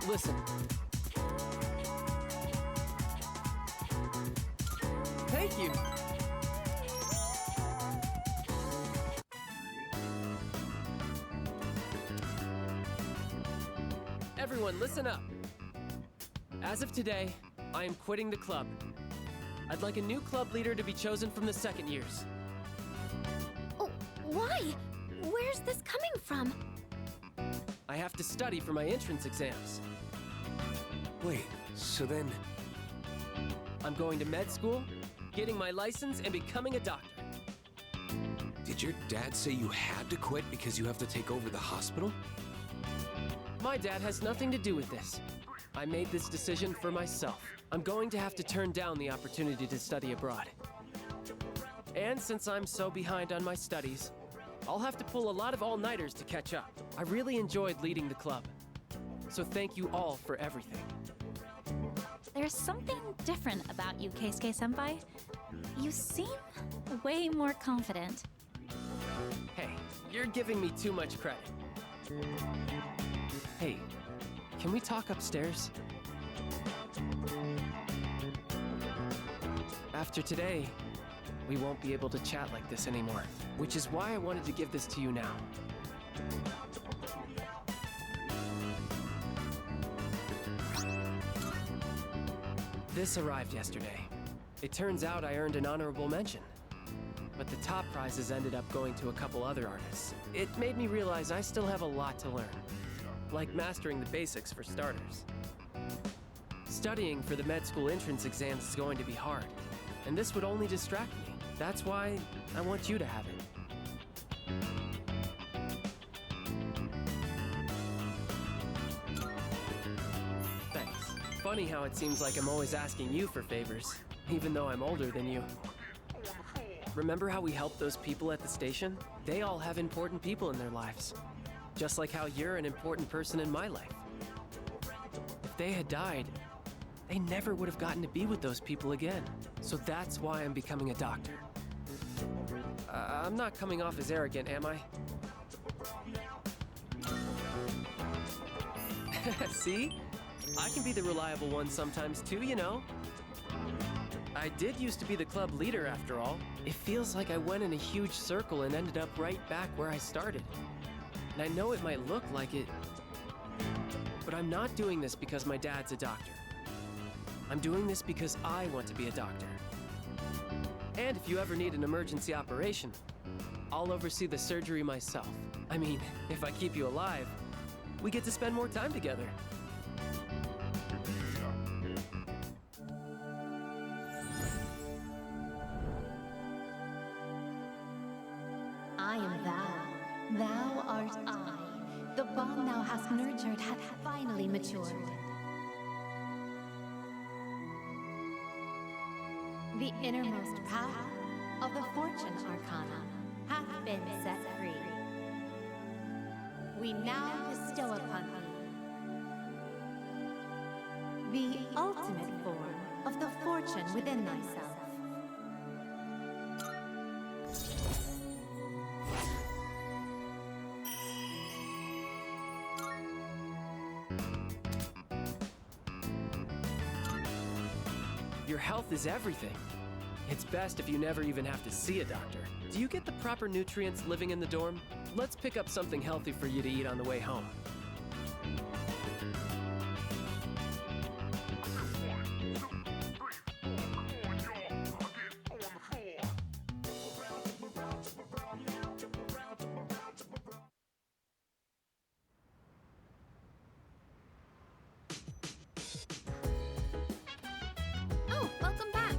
Listen. Thank you. Everyone, listen up. As of today, I am quitting the club. I'd like a new club leader to be chosen from the second years. Oh, why? Where's this coming from? I have to study for my entrance exams. Wait, so then... I'm going to med school, getting my license, and becoming a doctor. Did your dad say you had to quit because you have to take over the hospital? My dad has nothing to do with this. I made this decision for myself. I'm going to have to turn down the opportunity to study abroad. And since I'm so behind on my studies, I'll have to pull a lot of all-nighters to catch up. I really enjoyed leading the club. So thank you all for everything. There's something different about you, Keisuke-senpai. You seem way more confident. Hey, you're giving me too much credit. Hey, can we talk upstairs? After today, we won't be able to chat like this anymore, which is why I wanted to give this to you now. This arrived yesterday. It turns out I earned an honorable mention, but the top prizes ended up going to a couple other artists. It made me realize I still have a lot to learn, like mastering the basics for starters. Studying for the med school entrance exams is going to be hard, and this would only distract me. That's why I want you to have it. Thanks. Funny how it seems like I'm always asking you for favors, even though I'm older than you. Remember how we helped those people at the station? They all have important people in their lives. Just like how you're an important person in my life. If they had died, they never would have gotten to be with those people again. So that's why I'm becoming a doctor. I'm not coming off as arrogant, am I? See? I can be the reliable one sometimes too, you know? I did used to be the club leader after all. It feels like I went in a huge circle and ended up right back where I started. And I know it might look like it, but I'm not doing this because my dad's a doctor. I'm doing this because I want to be a doctor. And if you ever need an emergency operation, I'll oversee the surgery myself. I mean, if I keep you alive, we get to spend more time together. I am thou. Thou art I. The bond thou hast nurtured hath finally matured. The innermost path of the Fortune Arcana hath been set free. We now bestow upon thee the ultimate form of the fortune within thyself. Your health is everything. It's best if you never even have to see a doctor. Do you get the proper nutrients living in the dorm? Let's pick up something healthy for you to eat on the way home. Oh, welcome back.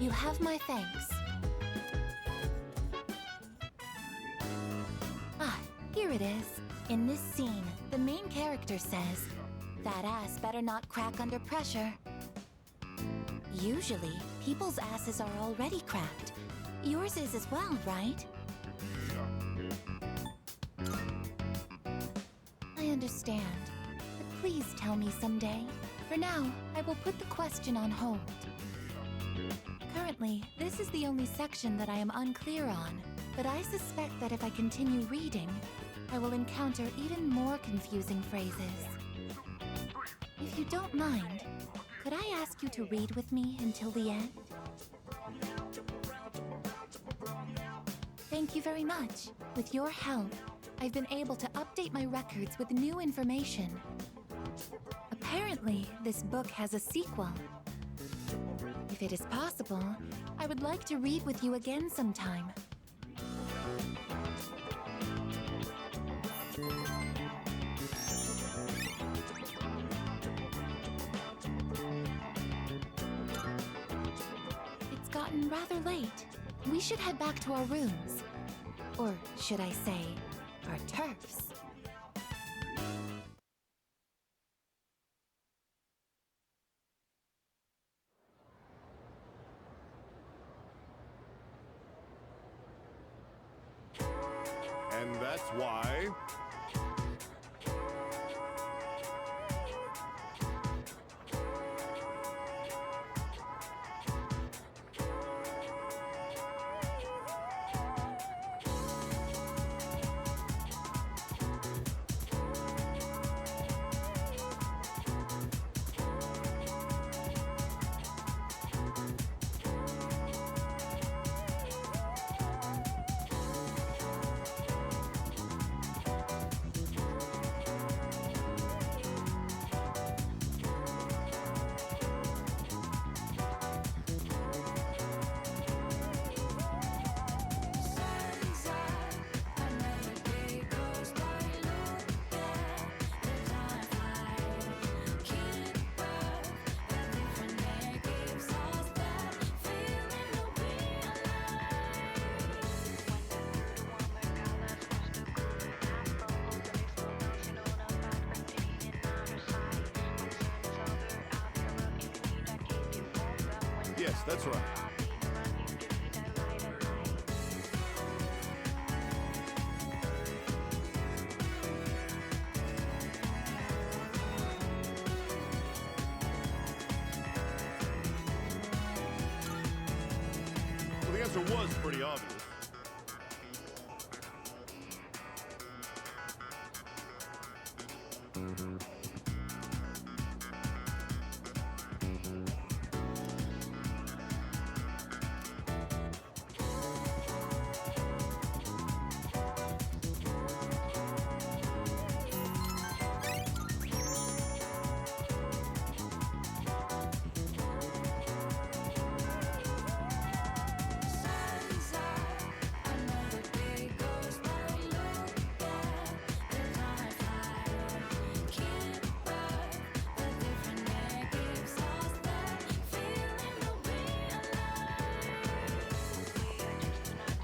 You have my thanks. Ah, here it is. In this scene, the main character says, "That ass better not crack under pressure." Usually, people's asses are already cracked. Yours is as well, right? I understand. But please tell me someday. For now, I will put the question on hold. Currently, this is the only section that I am unclear on, but I suspect that if I continue reading, I will encounter even more confusing phrases. If you don't mind, could I ask you to read with me until the end? Thank you very much. With your help, I've been able to update my records with new information. Apparently, this book has a sequel. If it is possible, I would like to read with you again sometime. It's gotten rather late. We should head back to our rooms. Or should I say, our turfs. And that's why... Yes, that's right. Well, the answer was pretty obvious.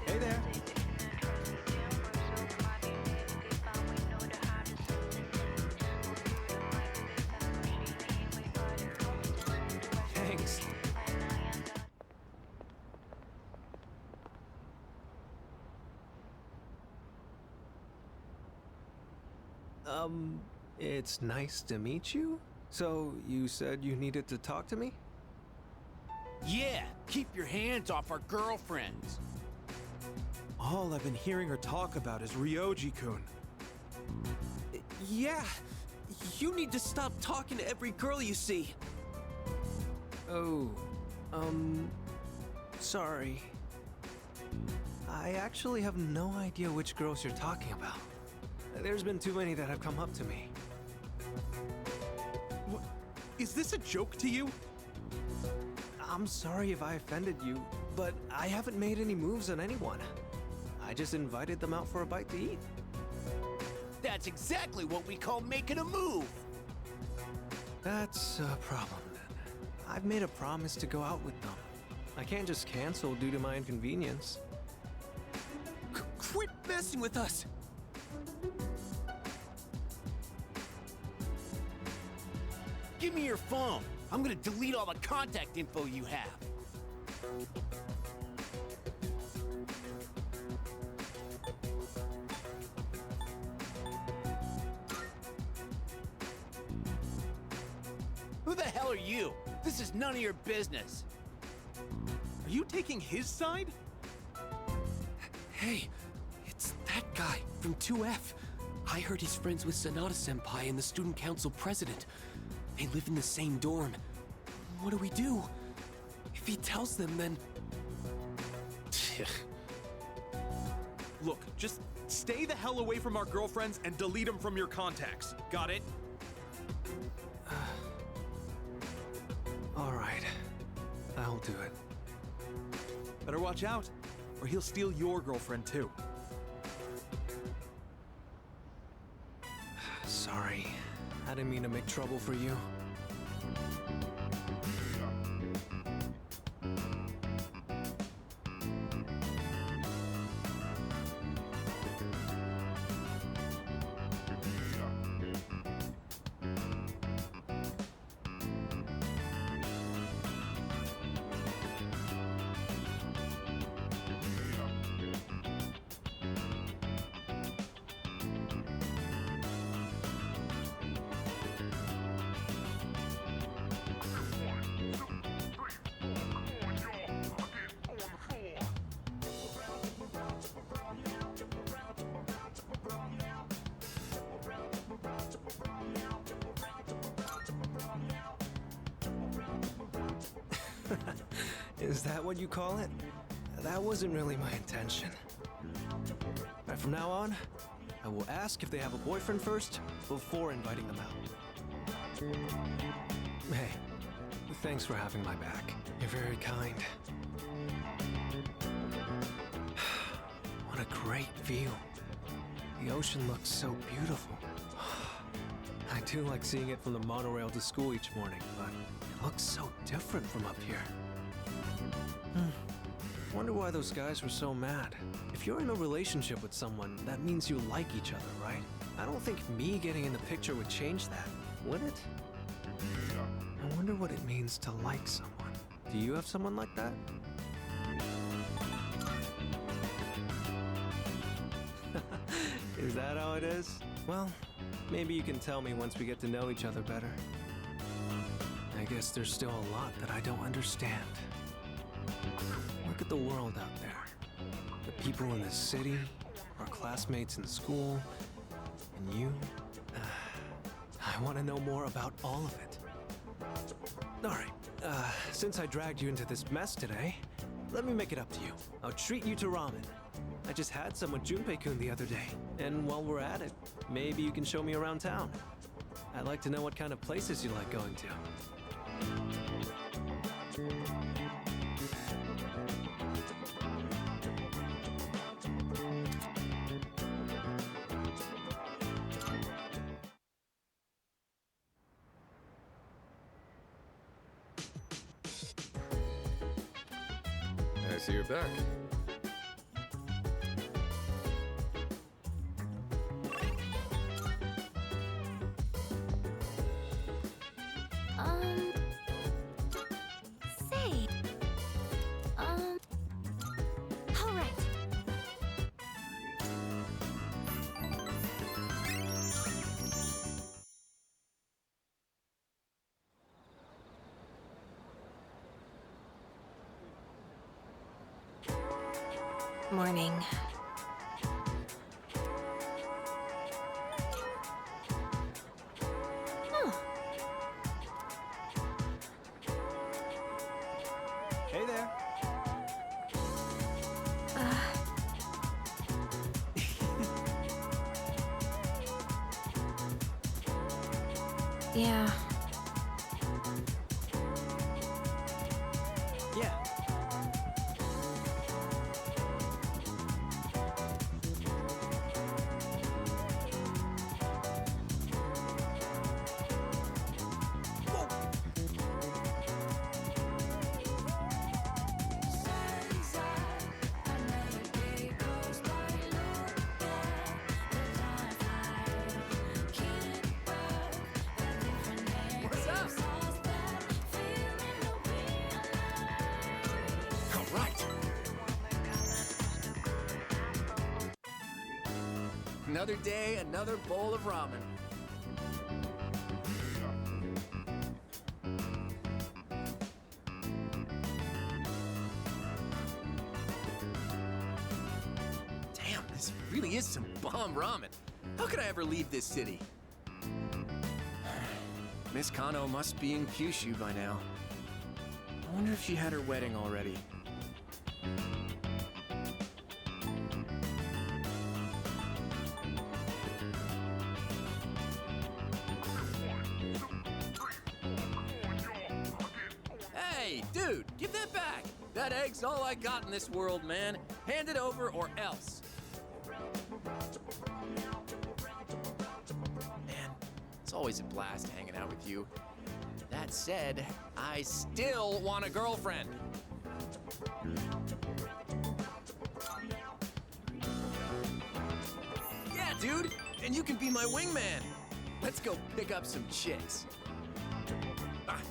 Hey there. Thanks. It's nice to meet you. So, you said you needed to talk to me? Yeah, keep your hands off our girlfriends. All I've been hearing her talk about is Ryoji-kun. Yeah, you need to stop talking to every girl you see. Oh, sorry. I actually have no idea which girls you're talking about. There's been too many that have come up to me. Is this a joke to you? I'm sorry if I offended you, but I haven't made any moves on anyone. I just invited them out for a bite to eat. That's exactly what we call making a move. That's a problem then. I've made a promise to go out with them. I can't just cancel due to my inconvenience. Quit messing with us! Give me your phone. I'm gonna delete all the contact info you have. Who the hell are you? This is none of your business. Are you taking his side? Hey, it's that guy from 2F. I heard he's friends with Sanada-senpai and the student council president. They live in the same dorm. What do we do? If he tells them, then... Look, just stay the hell away from our girlfriends and delete them from your contacts. Got it? All right. I'll do it. Better watch out, or he'll steal your girlfriend too. Sorry. I didn't mean to make trouble for you. Is that what you call it? That wasn't really my intention. Right, from now on, I will ask if they have a boyfriend first before inviting them out. Hey, thanks for having my back. You're very kind. What a great view. The ocean looks so beautiful. I do like seeing it from the monorail to school each morning, but it looks so different from up here. Wonder why those guys were so mad. If you're in a relationship with someone, that means you like each other, right? I don't think me getting in the picture would change that, would it? I wonder what it means to like someone. Do you have someone like that? Is that how it is? Well, maybe you can tell me once we get to know each other better. I guess there's still a lot that I don't understand. Look at the world out there. The people in the city, our classmates in school, and you. I want to know more about all of it. All right, since I dragged you into this mess today, let me make it up to you. I'll treat you to ramen. I just had some with Junpei-kun the other day, and while we're at it, maybe you can show me around town. I'd like to know what kind of places you like going to. I see you're back. Say. All right. Morning. Hey there. Yeah. Yeah. Another day, another bowl of ramen. Damn, this really is some bomb ramen. How could I ever leave this city? Miss Kano must be in Kyushu by now. I wonder if she had her wedding already. Hey, dude, give that back! That egg's all I got in this world, man. Hand it over or else. Man, it's always a blast hanging out with you. That said, I still want a girlfriend. Yeah, dude, and you can be my wingman. Let's go pick up some chicks.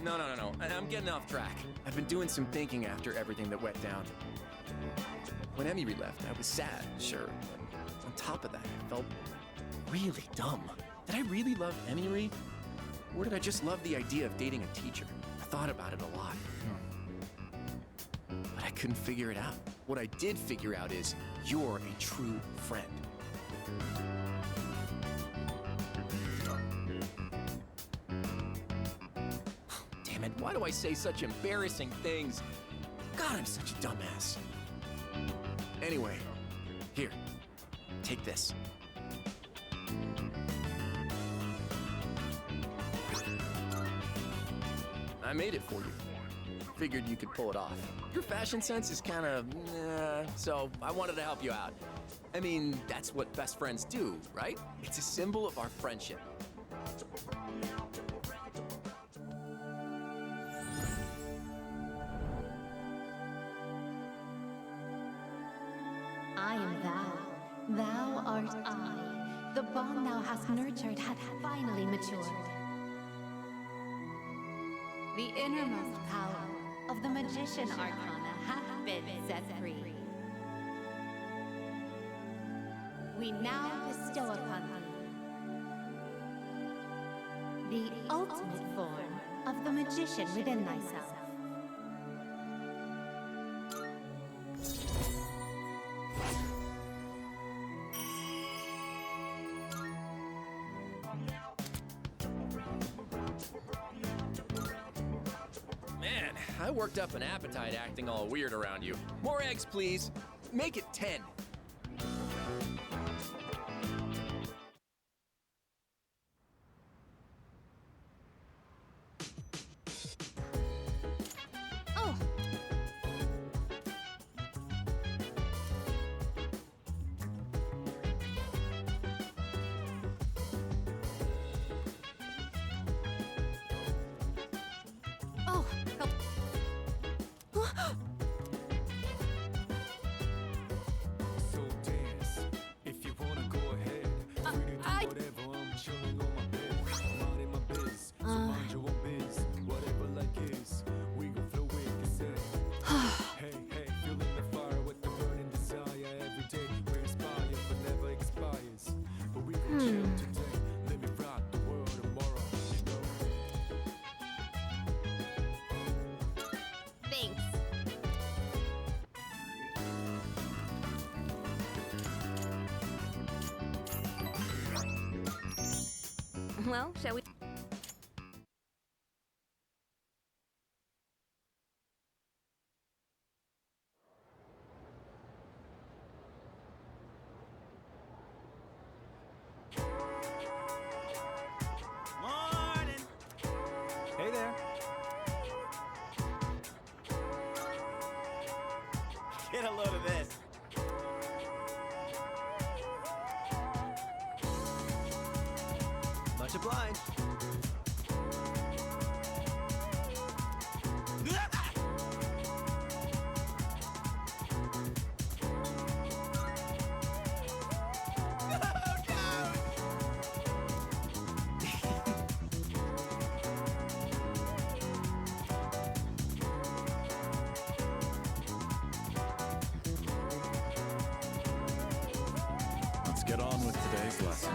No. I'm getting off track. I've been doing some thinking after everything that went down. When Emiri left, I was sad, sure, but on top of that, I felt really dumb. Did I really love Emiri? Or did I just love the idea of dating a teacher? I thought about it a lot. But I couldn't figure it out. What I did figure out is you're a true friend. Damn it, why do I say such embarrassing things? God, I'm such a dumbass. Anyway, here, take this. I made it for you. Figured you could pull it off. Your fashion sense is kind of, so I wanted to help you out. I mean, that's what best friends do, right? It's a symbol of our friendship. I am thou. Thou art I. The bond thou hast nurtured hath finally matured. The innermost power of the magician arcana hath been set free. We now bestow upon thee the ultimate form of the magician within thyself. Man, I worked up an appetite acting all weird around you. More eggs, please. Make it 10. Oh! Oh! Help! So dance if you wanna go ahead. Free to do whatever. I'm chilling on my bed. I'm out in my biz. So mind your own biz. Whatever like is, we gon' flow with this hey, feeling the fire with the burning desire. Every day we inspire, but never expires. But we gon' chill today. Let me rock the world tomorrow. You know. Thanks. Well, shall we? Morning! Hey there. Get a load of this. Much obliged. Let's get on with today's lesson.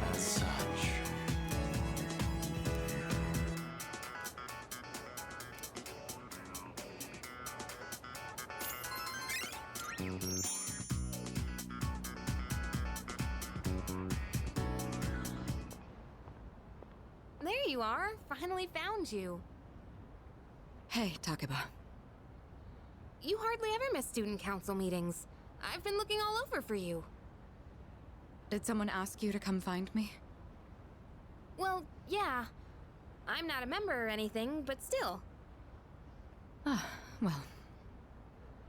As such. There you are. Finally found you. Hey, Takeba. You hardly ever miss student council meetings. I've been looking all over for you. Did someone ask you to come find me? Well, yeah. I'm not a member or anything, but still. Ah, well.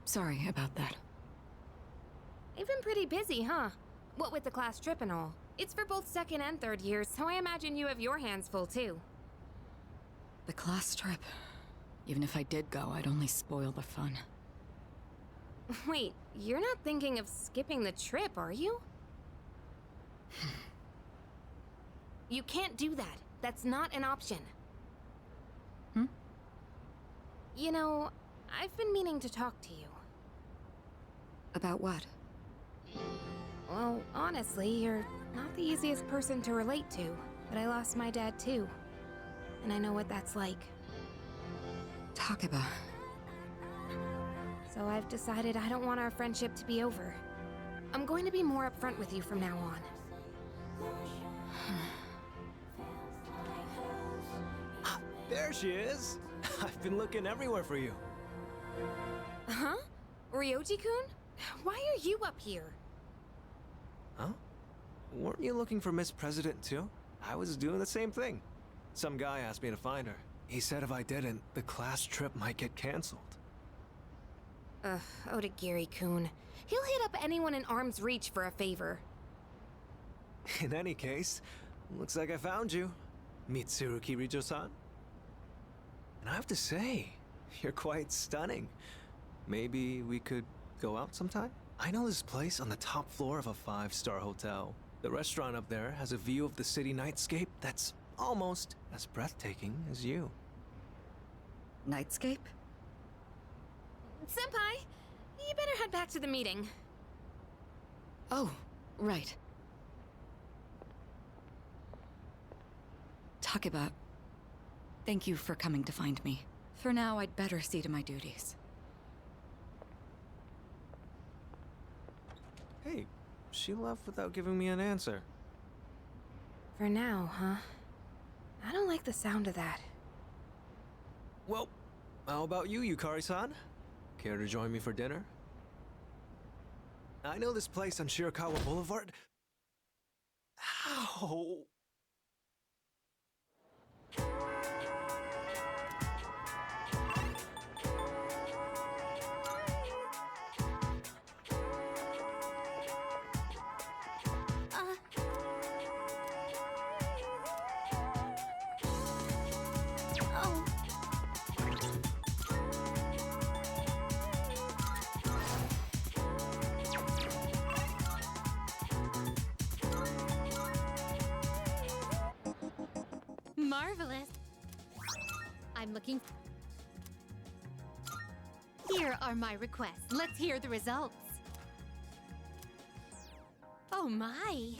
Sorry about that. You've been pretty busy, huh? What with the class trip and all. It's for both second and third years, so I imagine you have your hands full too. The class trip. Even if I did go, I'd only spoil the fun. Wait, you're not thinking of skipping the trip, are you? You can't do that. That's not an option. Hmm? You know, I've been meaning to talk to you. About what? Well, honestly, you're not the easiest person to relate to, but I lost my dad too. And I know what that's like. Takeba. So I've decided I don't want our friendship to be over. I'm going to be more upfront with you from now on. There she is! I've been looking everywhere for you. Huh? Ryoji-kun? Why are you up here? Huh? Weren't you looking for Miss President too? I was doing the same thing. Some guy asked me to find her. He said if I didn't, the class trip might get canceled. Ugh, Odagiri-kun. He'll hit up anyone in arm's reach for a favor. In any case, looks like I found you. Mitsuru Kirijo-san. And I have to say, you're quite stunning. Maybe we could go out sometime? I know this place on the top floor of a 5-star hotel. The restaurant up there has a view of the city nightscape that's almost as breathtaking as you. Nightscape? Senpai, you better head back to the meeting. Oh, right. Takeba, thank you for coming to find me. For now, I'd better see to my duties. Hey, she left without giving me an answer. For now, huh? I don't like the sound of that. Well, how about you, Yukari-san? Care to join me for dinner? I know this place on Shirakawa Boulevard. Ow! Marvelous. I'm looking. Here are my requests. Let's hear the results. Oh my.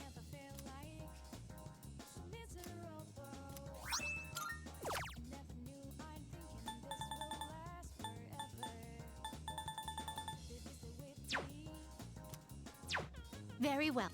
Very well.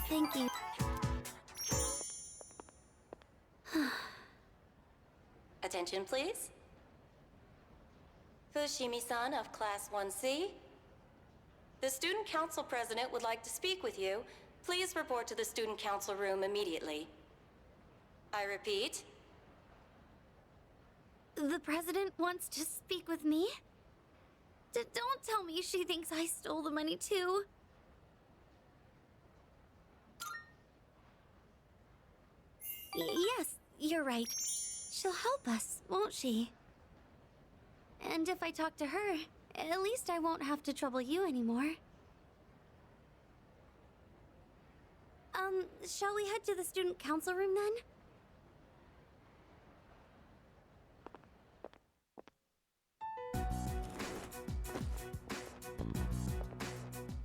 Thank you. Attention, please. Fushimi-san of Class 1C. The Student Council President would like to speak with you. Please report to the Student Council room immediately. I repeat. The President wants to speak with me? Don't tell me she thinks I stole the money too. Yes, you're right. She'll help us, won't she? And if I talk to her, at least I won't have to trouble you anymore. Shall we head to the student council room then?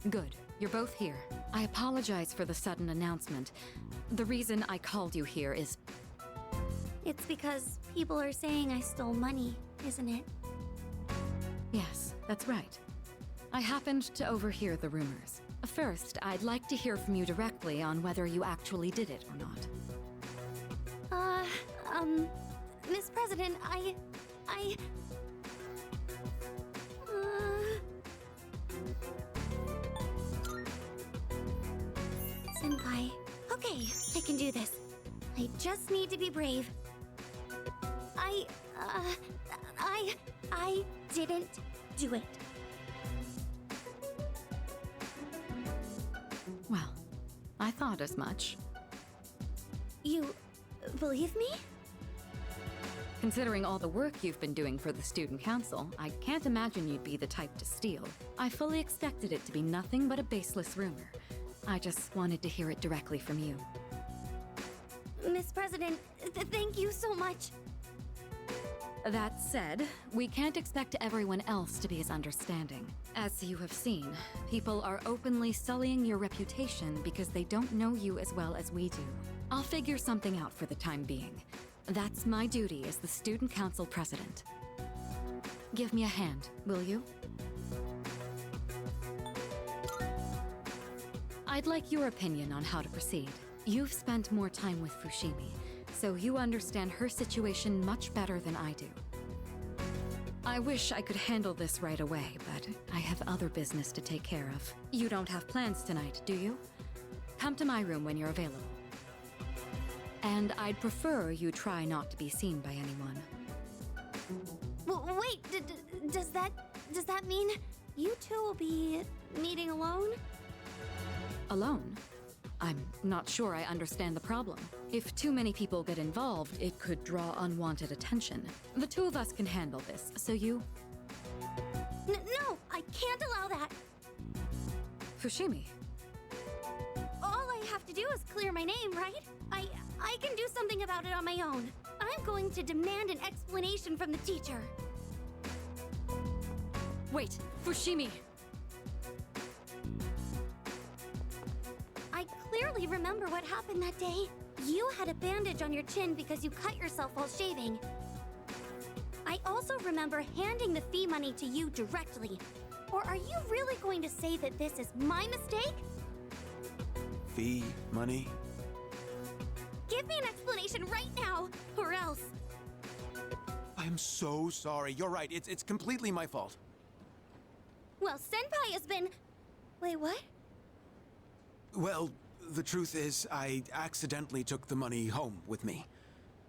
Good. You're both here. I apologize for the sudden announcement. The reason I called you here is... It's because people are saying I stole money, isn't it? Yes, that's right. I happened to overhear the rumors. First, I'd like to hear from you directly on whether you actually did it or not. Miss President, Senpai, okay, I can do this. I just need to be brave. I didn't do it. Well, I thought as much. You believe me? Considering all the work you've been doing for the Student Council, I can't imagine you'd be the type to steal. I fully expected it to be nothing but a baseless rumor. I just wanted to hear it directly from you. Miss President, thank you so much. That said, we can't expect everyone else to be as understanding. As you have seen, people are openly sullying your reputation because they don't know you as well as we do. I'll figure something out for the time being. That's my duty as the Student Council President. Give me a hand, will you? I'd like your opinion on how to proceed. You've spent more time with Fushimi, so you understand her situation much better than I do. I wish I could handle this right away, but I have other business to take care of. You don't have plans tonight, do you? Come to my room when you're available. And I'd prefer you try not to be seen by anyone. Wait, does that mean you two will be meeting alone? Alone? I'm not sure I understand the problem. If too many people get involved, it could draw unwanted attention. The two of us can handle this, so you... No, I can't allow that! Fushimi. All I have to do is clear my name, right? I can do something about it on my own. I'm going to demand an explanation from the teacher. Wait, Fushimi! I clearly remember what happened that day. You had a bandage on your chin because you cut yourself while shaving. I also remember handing the fee money to you directly. Or are you really going to say that this is my mistake? Fee, money? Give me an explanation right now, or else. I am so sorry. You're right. It's completely my fault. Well, Senpai has been... Wait, what? Well, the truth is, I accidentally took the money home with me.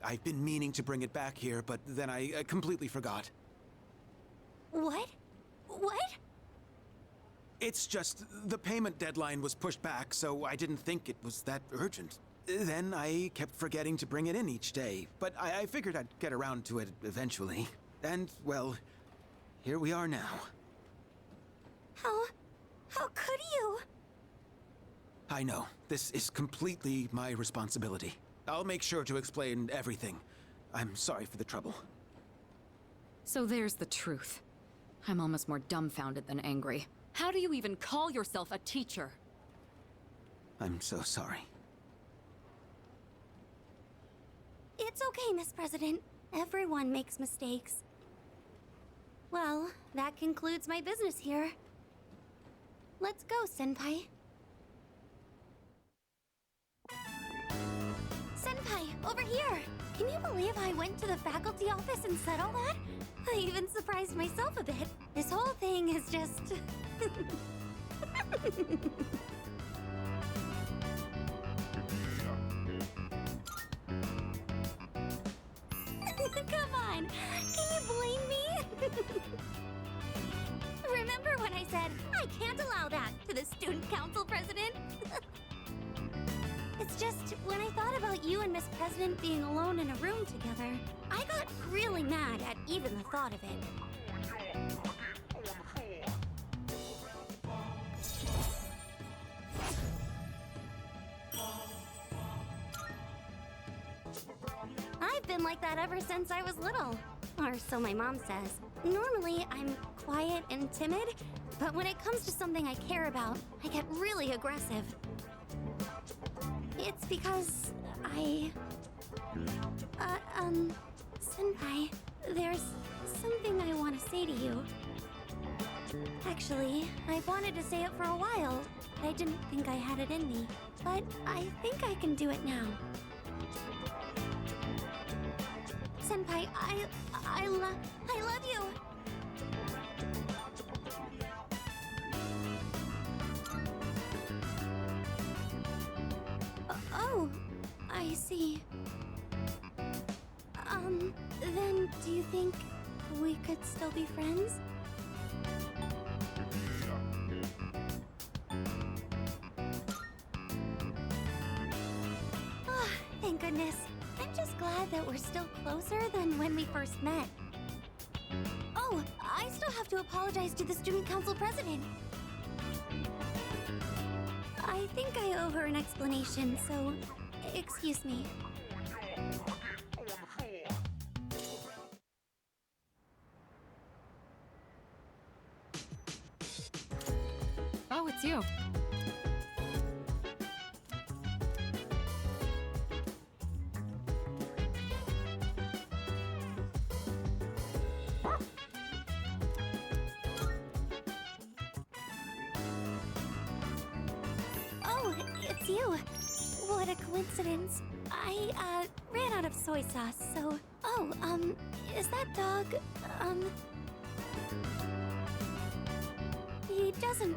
I've been meaning to bring it back here, but then I completely forgot. What? What? It's just, the payment deadline was pushed back, so I didn't think it was that urgent. Then I kept forgetting to bring it in each day, but I figured I'd get around to it eventually. And, well, here we are now. How could you? I know. This is completely my responsibility. I'll make sure to explain everything. I'm sorry for the trouble. So there's the truth. I'm almost more dumbfounded than angry. How do you even call yourself a teacher? I'm so sorry. It's okay, Miss President. Everyone makes mistakes. Well, that concludes my business here. Let's go, Senpai. Senpai, over here! Can you believe I went to the faculty office and said all that? I even surprised myself a bit. This whole thing is just... Come on! Can you blame me? Remember when I said, I can't allow that to the student council president? It's just, when I thought about you and Miss President being alone in a room together, I got really mad at even the thought of it. I've been like that ever since I was little. Or so my mom says. Normally, I'm quiet and timid, but when it comes to something I care about, I get really aggressive. It's because Senpai, there's something I want to say to you. Actually, I've wanted to say it for a while, but I didn't think I had it in me. But I think I can do it now. Senpai, I love you! Oh, I see. Then do you think we could still be friends? Ah, thank goodness. I'm just glad that we're still closer than when we first met. Oh, I still have to apologize to the student council president. I think I owe her an explanation, so excuse me. Oh, it's you. Oh, it's you. What a coincidence. I, ran out of soy sauce, so... Oh, is that dog, He doesn't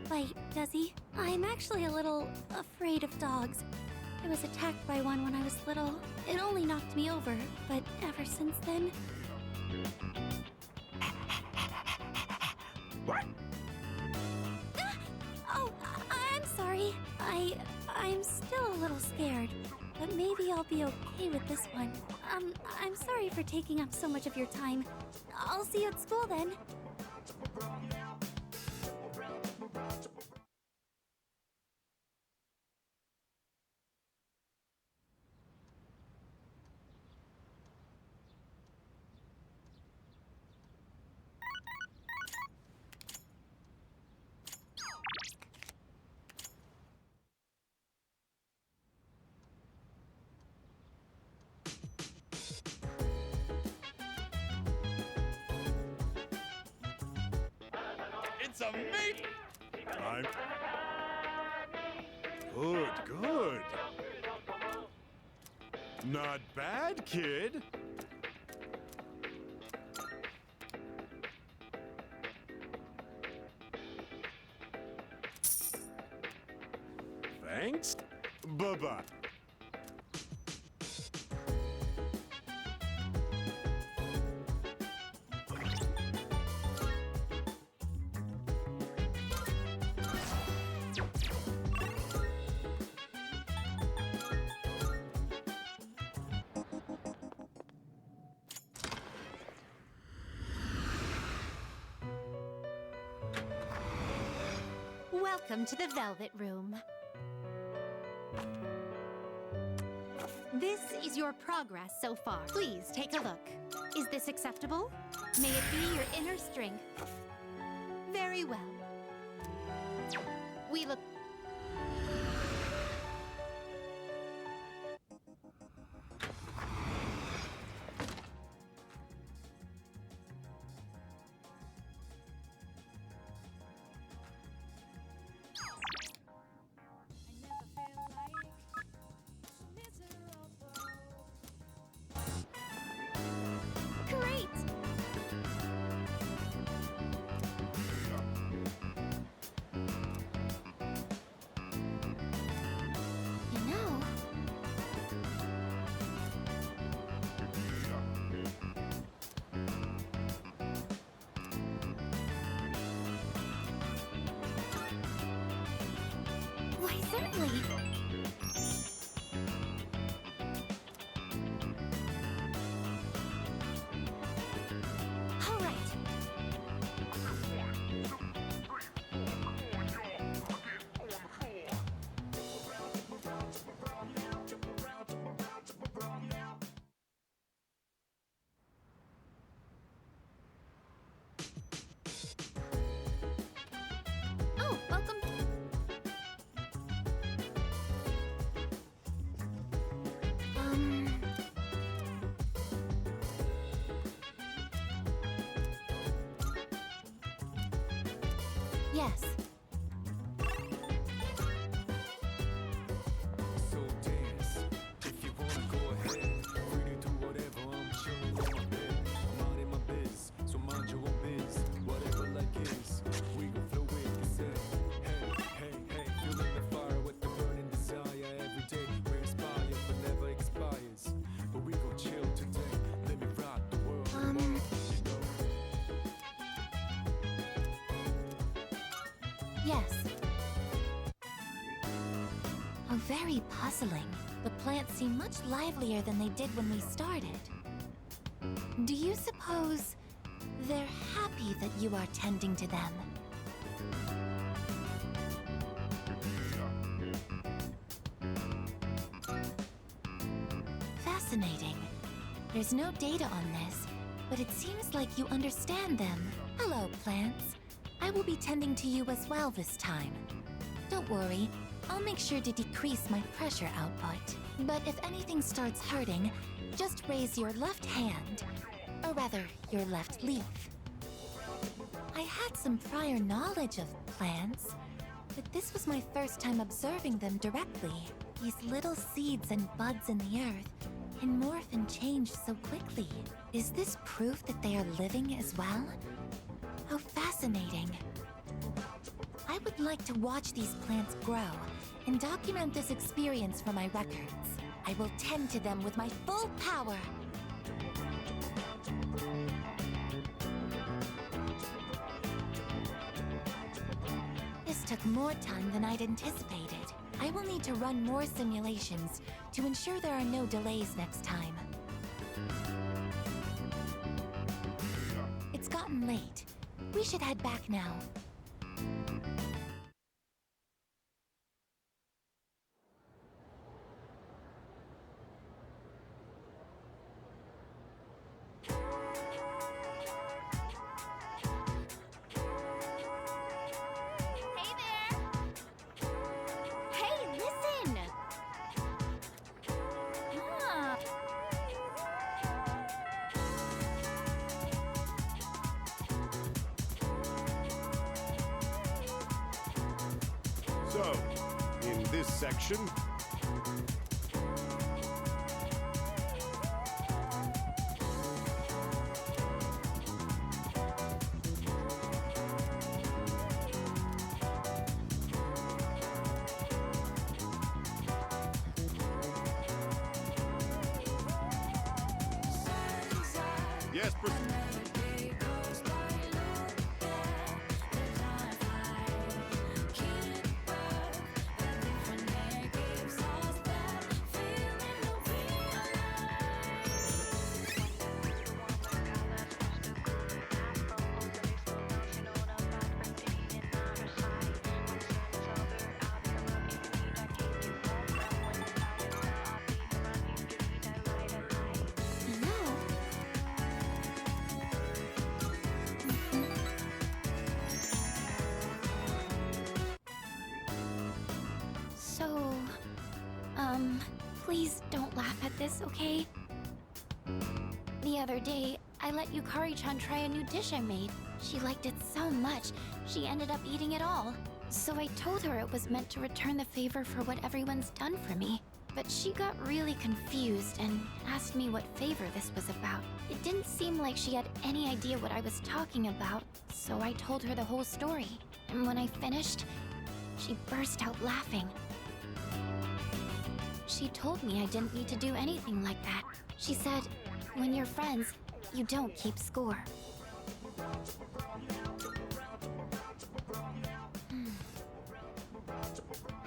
bite, does he? I'm actually a little afraid of dogs. I was attacked by one when I was little. It only knocked me over, but ever since then... What? Oh, I'm sorry. I'm still a little scared, but maybe I'll be okay with this one. I'm sorry for taking up so much of your time. I'll see you at school then. get some meat? I'm... Good, good. Not bad, kid. Thanks. Bye-bye. Welcome to the Velvet Room. This is your progress so far. Please take a look. Is this acceptable? May it be your inner strength. Very well. We look... Great! You know... Why, certainly. All right. Oh, welcome. Yes. So dance. If you wanna go ahead, free to do whatever. I'm chilling on my bed. I'm out in my biz, so mind your own biz. Whatever like is, we gon' flow with this head. Hey, hey, hey, feeling the fire with the burning desire every day. We're inspired, but never expires. But we gon' chill today. Let me rock the world. Tomorrow, you know. Yes. Oh, very puzzling. The plants seem much livelier than they did when we started. Do you suppose they're happy that you are tending to them? Fascinating. There's no data on this, but it seems like you understand them. Hello, plants. I will be tending to you as well this time. Don't worry, I'll make sure to decrease my pressure output. But if anything starts hurting, just raise your left hand. Or rather, your left leaf. I had some prior knowledge of plants, but this was my first time observing them directly. These little seeds and buds in the earth can morph and change so quickly. Is this proof that they are living as well? How fascinating. I would like to watch these plants grow and document this experience for my records. I will tend to them with my full power. This took more time than I'd anticipated. I will need to run more simulations to ensure there are no delays next time. It's gotten late. We should head back now. Hey there! Hey, listen! Ah. So, in this section, yes, So, please don't laugh at this, okay? The other day, I let Yukari-chan try a new dish I made. She liked it so much, she ended up eating it all. So I told her it was meant to return the favor for what everyone's done for me. But she got really confused and asked me what favor this was about. It didn't seem like she had any idea what I was talking about, so I told her the whole story. And when I finished, she burst out laughing. She told me I didn't need to do anything like that. She said, when you're friends, you don't keep score.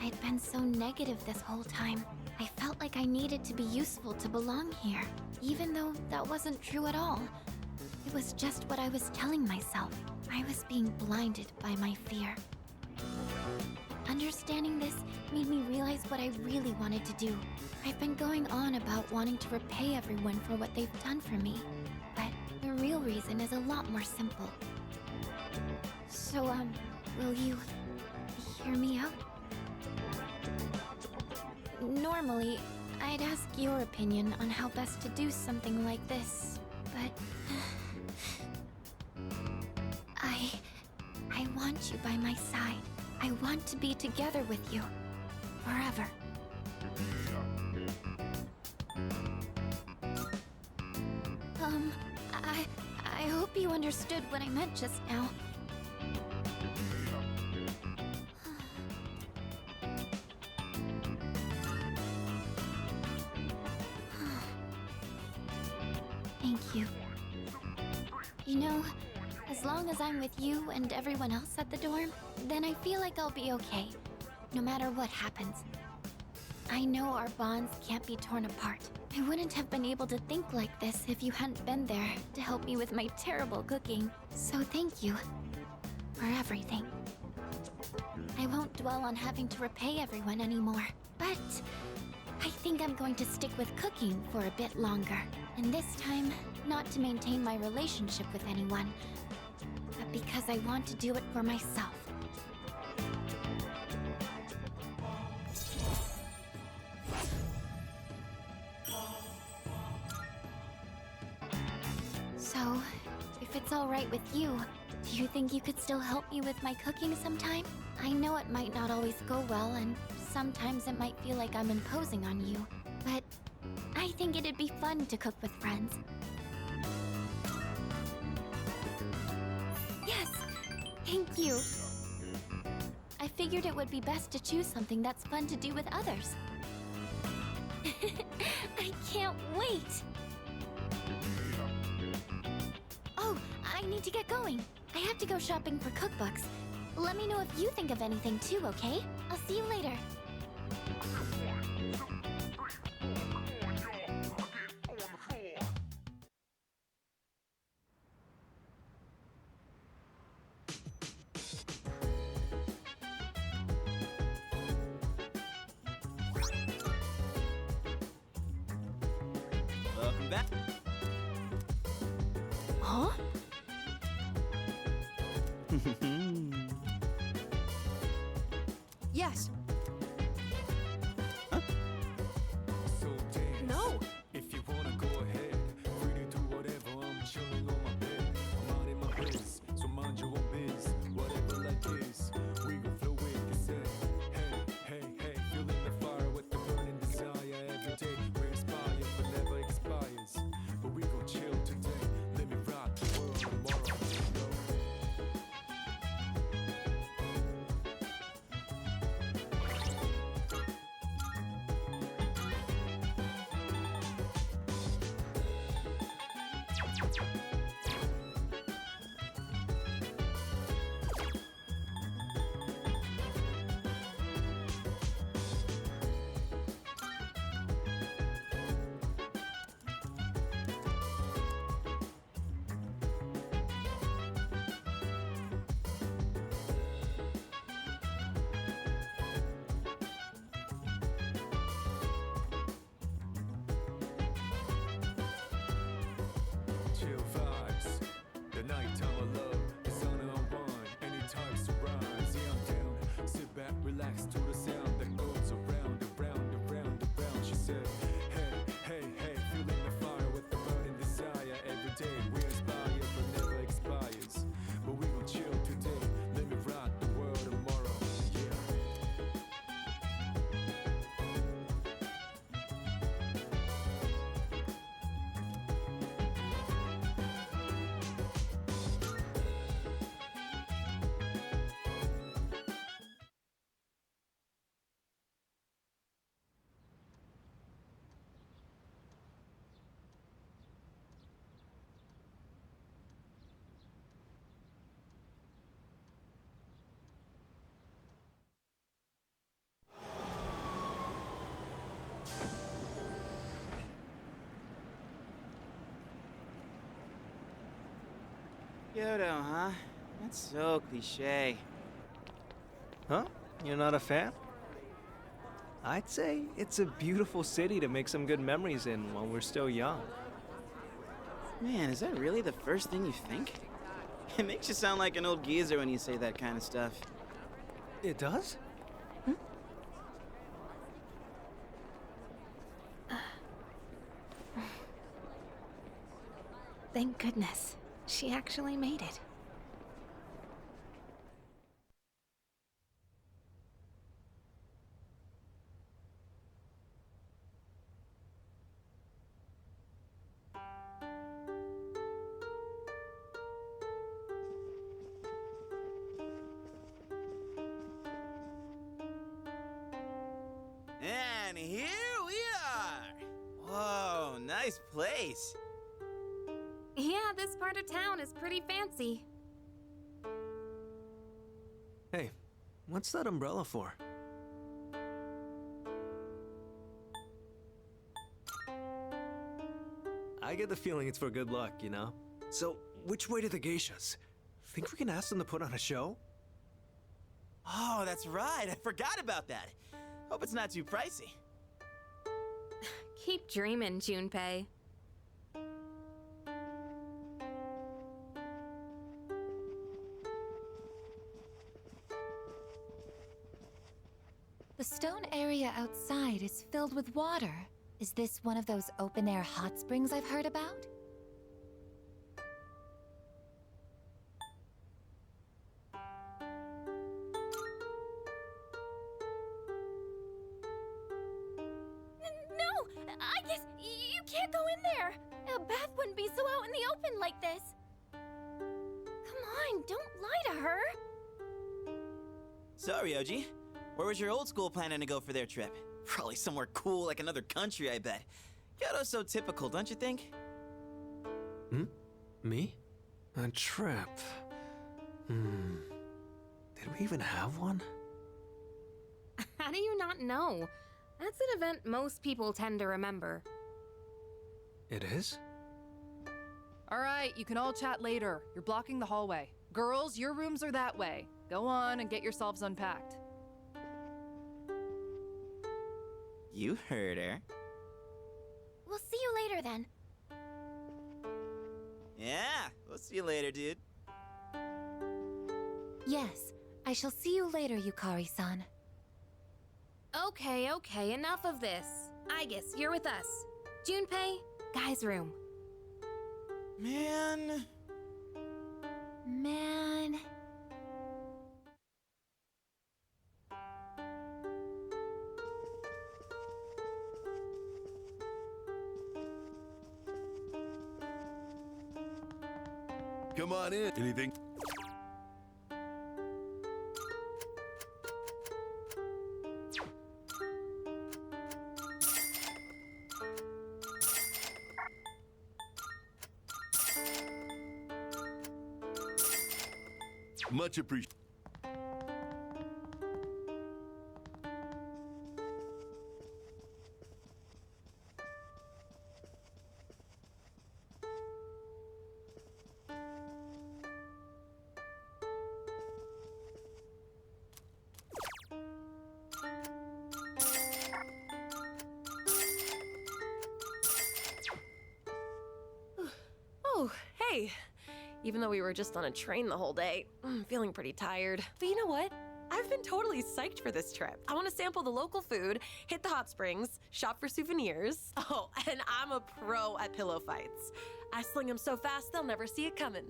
I'd been so negative this whole time. I felt like I needed to be useful to belong here, even though that wasn't true at all. It was just what I was telling myself. I was being blinded by my fear. Understanding this made me realize what I really wanted to do. I've been going on about wanting to repay everyone for what they've done for me, but the real reason is a lot more simple. So, will you hear me out? Normally, I'd ask your opinion on how best to do something like this, but I want you by my side. I want to be together with you forever. I hope you understood what I meant just now. Thank you. You know, as long as I'm with you and everyone else at the dorm, then I feel like I'll be okay, no matter what happens. I know our bonds can't be torn apart. I wouldn't have been able to think like this if you hadn't been there to help me with my terrible cooking. So thank you for everything. I won't dwell on having to repay everyone anymore, but I think I'm going to stick with cooking for a bit longer. And this time, not to maintain my relationship with anyone, but because I want to do it for myself. So, if it's all right with you, do you think you could still help me with my cooking sometime? I know it might not always go well, and sometimes it might feel like I'm imposing on you, but I think it'd be fun to cook with friends. Yes! Thank you! I figured it would be best to choose something that's fun to do with others. I can't wait! Oh, I need to get going. I have to go shopping for cookbooks. Let me know if you think of anything too, okay? I'll see you later. Welcome back. Huh? Yes. So dance. No. If you wanna go ahead, free to do whatever. I'm chilling on my bed. I'm minding my biz, so mind your own biz. Whatever life is, we gon' flow with this head. Chill vibes, the nighttime of love, the sun unwind, any times to rise. Yeah, I'm down. Sit back, relax to the sound that goes around, around, around, around. She said, hey, hey, hey, feeling the fire with the burning desire. Every day we inspire, but never expires. But we gon' chill today, let me rock the world tomorrow. Yeah. Kyoto, huh? That's so cliche. Huh? You're not a fan? I'd say it's a beautiful city to make some good memories in while we're still young. Man, is that really the first thing you think? It makes you sound like an old geezer when you say that kind of stuff. It does? Thank goodness. She actually made it. And here we are! Whoa, nice place. Yeah, this part of town is pretty fancy. Hey, what's that umbrella for? I get the feeling it's for good luck, you know? So, which way to the geishas? Think we can ask them to put on a show? Oh, that's right. I forgot about that. Hope it's not too pricey. Keep dreaming, Junpei. The stone area outside is filled with water. Is this one of those open-air hot springs I've heard about? No! I guess you can't go in there! A bath wouldn't be so out in the open like this! Come on, don't lie to her! So, Ryoji, where was your old school planning to go for their trip? Probably somewhere cool like another country, I bet. Kyoto's so typical, don't you think? Hmm? Me? A trip? Did we even have one? How do you not know? That's an event most people tend to remember. It is? All right, you can all chat later. You're blocking the hallway. Girls, your rooms are that way. Go on and get yourselves unpacked. You heard her. We'll see you later then. Yeah, we'll see you later, dude. Yes, I shall see you later, Yukari-san. Okay, enough of this. I guess you're with us. Junpei, guy's room. Man. Come on in. Anything? Much appreciated. Oh, hey. Even though we were just on a train the whole day, I'm feeling pretty tired. But you know what? I've been totally psyched for this trip. I want to sample the local food, hit the hot springs, shop for souvenirs. Oh, and I'm a pro at pillow fights. I sling them so fast they'll never see it coming.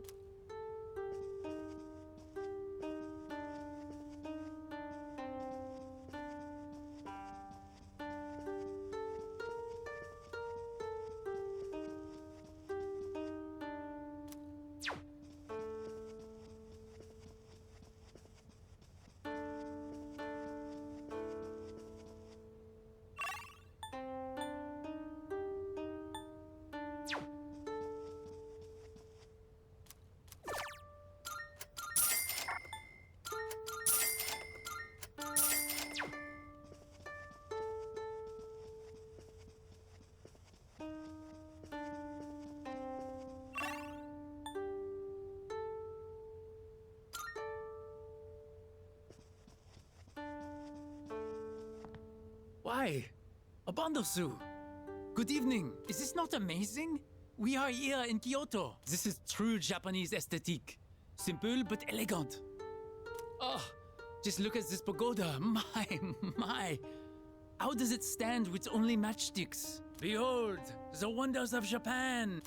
Why? Abandosu! Good evening. Is this not amazing? We are here in Kyoto. This is true Japanese aesthetic. Simple but elegant. Oh, just look at this pagoda. My. How does it stand with only matchsticks? Behold, the wonders of Japan.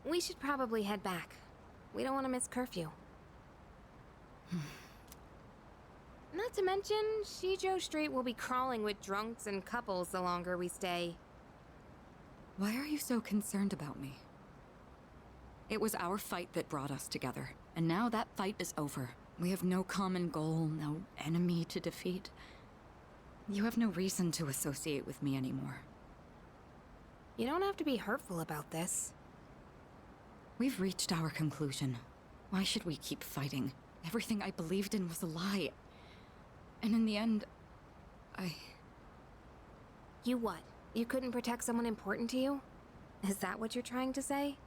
We should probably head back. We don't want to miss curfew. Not to mention, Shijo Street will be crawling with drunks and couples the longer we stay. Why are you so concerned about me? It was our fight that brought us together, and now that fight is over. We have no common goal, no enemy to defeat. You have no reason to associate with me anymore. You don't have to be hurtful about this. We've reached our conclusion. Why should we keep fighting? Everything I believed in was a lie. And in the end, You what? You couldn't protect someone important to you? Is that what you're trying to say?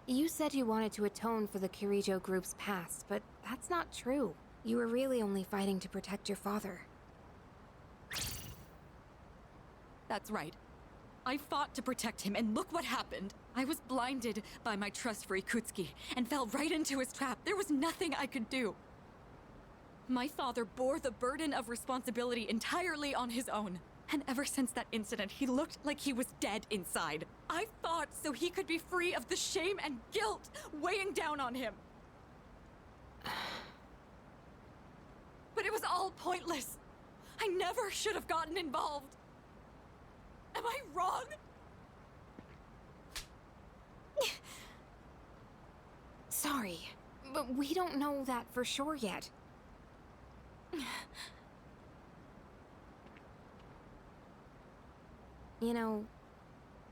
You said you wanted to atone for the Kirijo group's past, but that's not true. You were really only fighting to protect your father. That's right. I fought to protect him, and look what happened. I was blinded by my trust for Ikutsuki, and fell right into his trap. There was nothing I could do. My father bore the burden of responsibility entirely on his own. And ever since that incident, he looked like he was dead inside. I fought so he could be free of the shame and guilt weighing down on him. But it was all pointless. I never should have gotten involved. Am I wrong? Sorry, but we don't know that for sure yet. You know,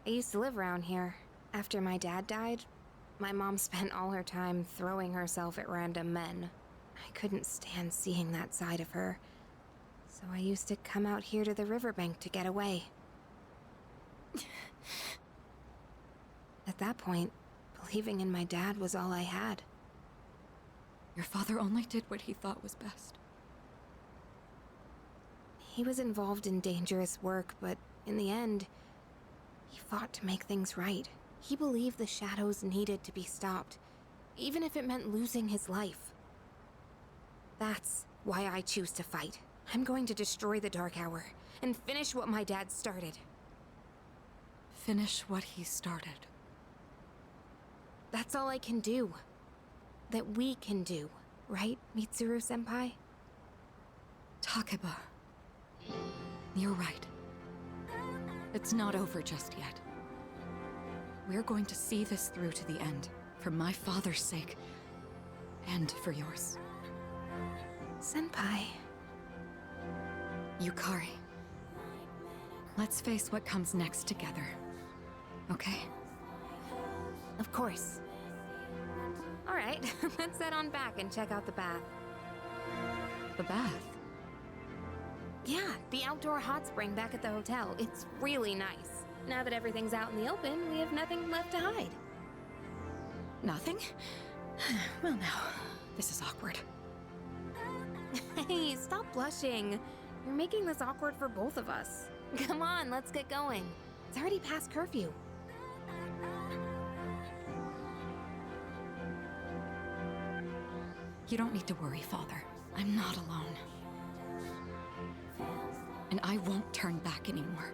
I used to live around here. After my dad died, my mom spent all her time throwing herself at random men. I couldn't stand seeing that side of her, so I used to come out here to the riverbank to get away. At that point, believing in my dad was all I had. Your father only did what he thought was best. He was involved in dangerous work, but in the end, he fought to make things right. He believed the shadows needed to be stopped, even if it meant losing his life. That's why I choose to fight. I'm going to destroy the Dark Hour and finish what my dad started. Finish what he started. That's all I can do. That we can do, right, Mitsuru-senpai? Takeba. You're right. It's not over just yet. We're going to see this through to the end, for my father's sake, and for yours. Senpai. Yukari. Let's face what comes next together. Okay? Of course. Alright, let's head on back and check out the bath. The bath? Yeah, the outdoor hot spring back at the hotel. It's really nice. Now that everything's out in the open, we have nothing left to hide. Nothing? Well now, this is awkward. Hey, stop blushing. You're making this awkward for both of us. Come on, let's get going. It's already past curfew. You don't need to worry, Father. I'm not alone. And I won't turn back anymore.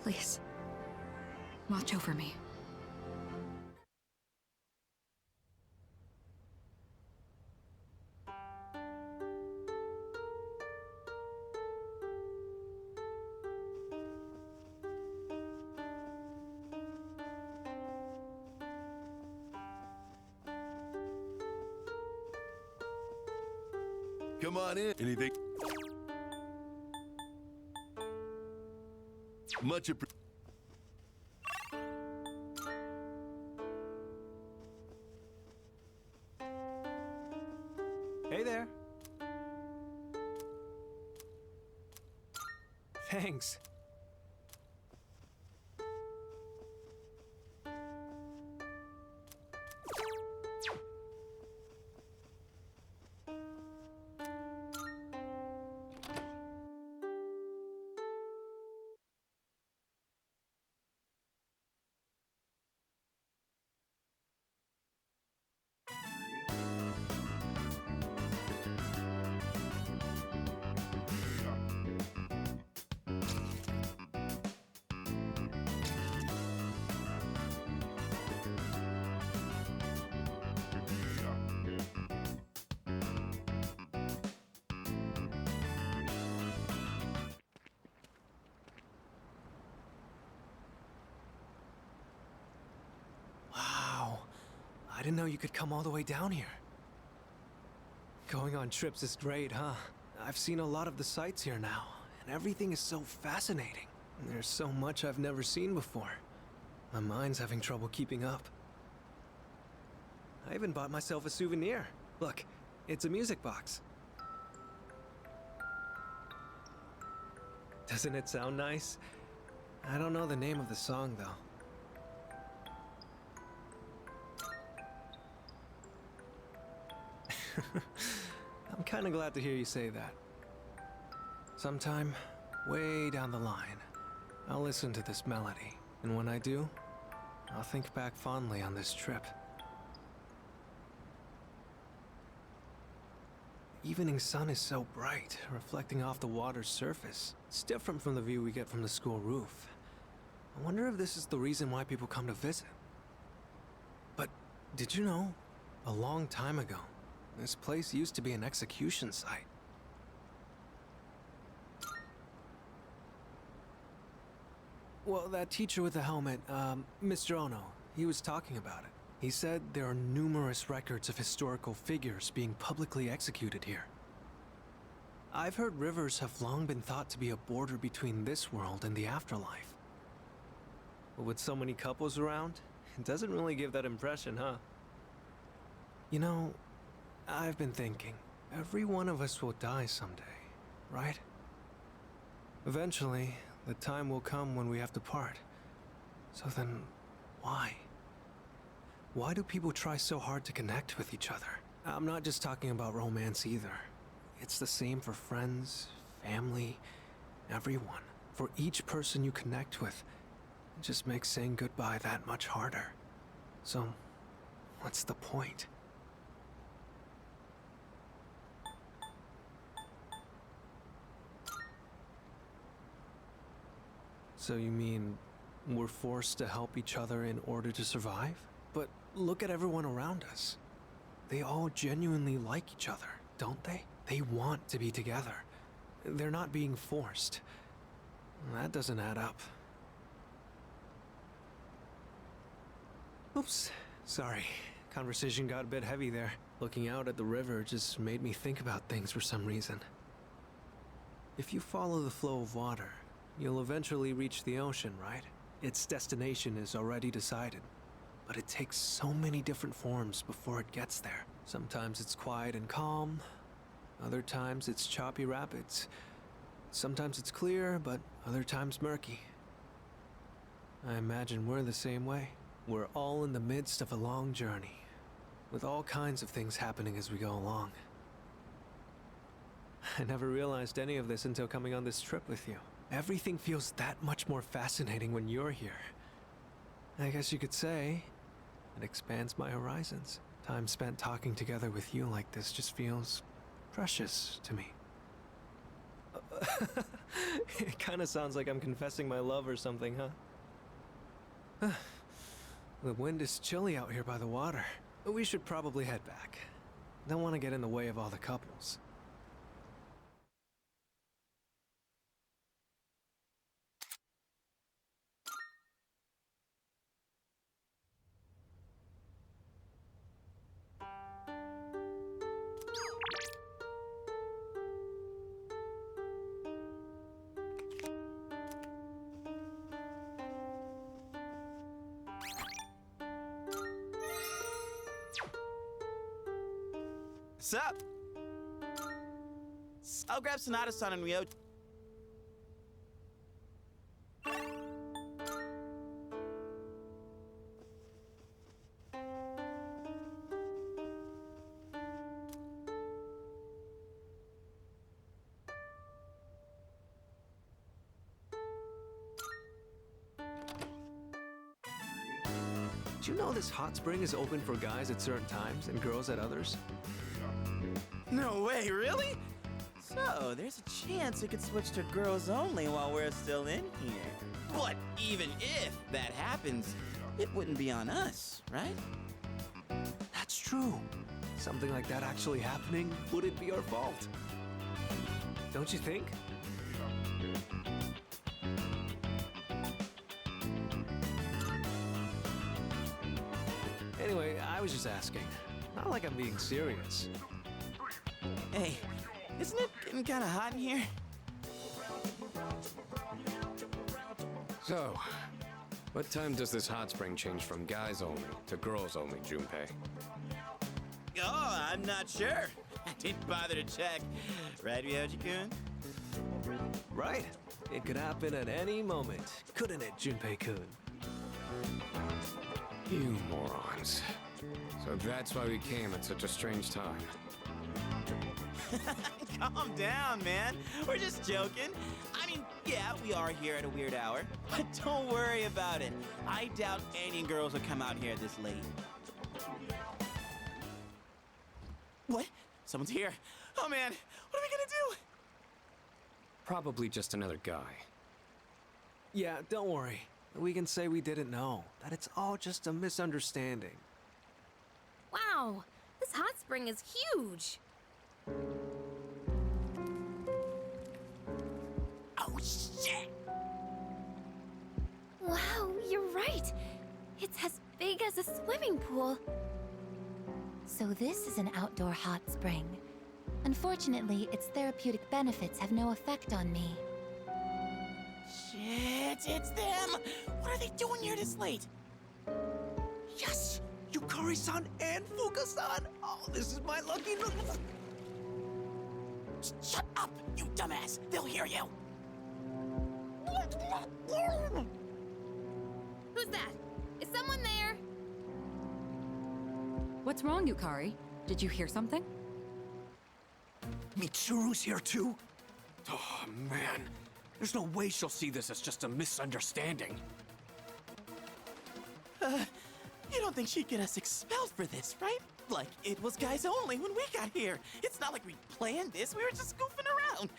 Please, watch over me. Come on in. Anything? Much appreciated. Hey there. Thanks. I didn't know you could come all the way down here. Going on trips is great, huh? I've seen a lot of the sights here now, and everything is so fascinating. And there's so much I've never seen before. My mind's having trouble keeping up. I even bought myself a souvenir. Look, it's a music box. Doesn't it sound nice? I don't know the name of the song, though. I'm kinda glad to hear you say that. Sometime, way down the line, I'll listen to this melody, and when I do, I'll think back fondly on this trip. The evening sun is so bright, reflecting off the water's surface. It's different from the view we get from the school roof. I wonder if this is the reason why people come to visit. But did you know, a long time ago, This place used to be an execution site. Well, that teacher with the helmet, Mr. Ono, he was talking about it. He said there are numerous records of historical figures being publicly executed here. I've heard rivers have long been thought to be a border between this world and the afterlife. But with so many couples around, it doesn't really give that impression, huh? You know, I've been thinking, every one of us will die someday, right? Eventually, the time will come when we have to part. So then, why? Why do people try so hard to connect with each other? I'm not just talking about romance either. It's the same for friends, family, everyone. For each person you connect with, it just makes saying goodbye that much harder. So, what's the point? So you mean we're forced to help each other in order to survive? But look at everyone around us. They all genuinely like each other, don't they? They want to be together. They're not being forced. That doesn't add up. Oops, sorry. Conversation got a bit heavy there. Looking out at the river just made me think about things for some reason. If you follow the flow of water, you'll eventually reach the ocean, right? Its destination is already decided. But it takes so many different forms before it gets there. Sometimes it's quiet and calm. Other times it's choppy rapids. Sometimes it's clear, but other times murky. I imagine we're the same way. We're all in the midst of a long journey, with all kinds of things happening as we go along. I never realized any of this until coming on this trip with you. Everything feels that much more fascinating when you're here. I guess you could say it expands my horizons. Time spent talking together with you like this just feels precious to me. It kind of sounds like I'm confessing my love or something, huh? The wind is chilly out here by the water. We should probably head back. Don't want to get in the way of all the couples. Sup? I'll grab Sonata-san and Ryo. Did you know this hot spring is open for guys at certain times and girls at others? No way, really? So, there's a chance it could switch to girls only while we're still in here. But even if that happens, it wouldn't be on us, right? That's true. Something like that actually happening wouldn't be our fault. Don't you think? Anyway, I was just asking. Not like I'm being serious. Hey, isn't it getting kind of hot in here? So, what time does this hot spring change from guys only to girls only, Junpei? Oh, I'm not sure. I didn't bother to check. Right, Ryoji-kun? Right. It could happen at any moment, couldn't it, Junpei-kun? You morons. So that's why we came at such a strange time. Calm down, man. We're just joking. I mean, yeah, we are here at a weird hour. But don't worry about it. I doubt any girls will come out here this late. What? Someone's here. Oh, man. What are we gonna do? Probably just another guy. Yeah, don't worry. We can say we didn't know. That it's all just a misunderstanding. Wow, this This hot spring is huge. Oh, shit! Wow, you're right. It's as big as a swimming pool. So this is an outdoor hot spring. Unfortunately, its therapeutic benefits have no effect on me. Shit, it's them! What are they doing here this late? Yes! Yukari-san and Fuka-san! Oh, this is my lucky number! Shut up, you dumbass! They'll hear you! Who's that? Is someone there? What's wrong, Yukari? Did you hear something? Mitsuru's here too? Oh, man. There's no way she'll see this as just a misunderstanding. You don't think she'd get us expelled for this, right? Like, it was guys only when we got here. It's not like we planned this, we were just goofing around.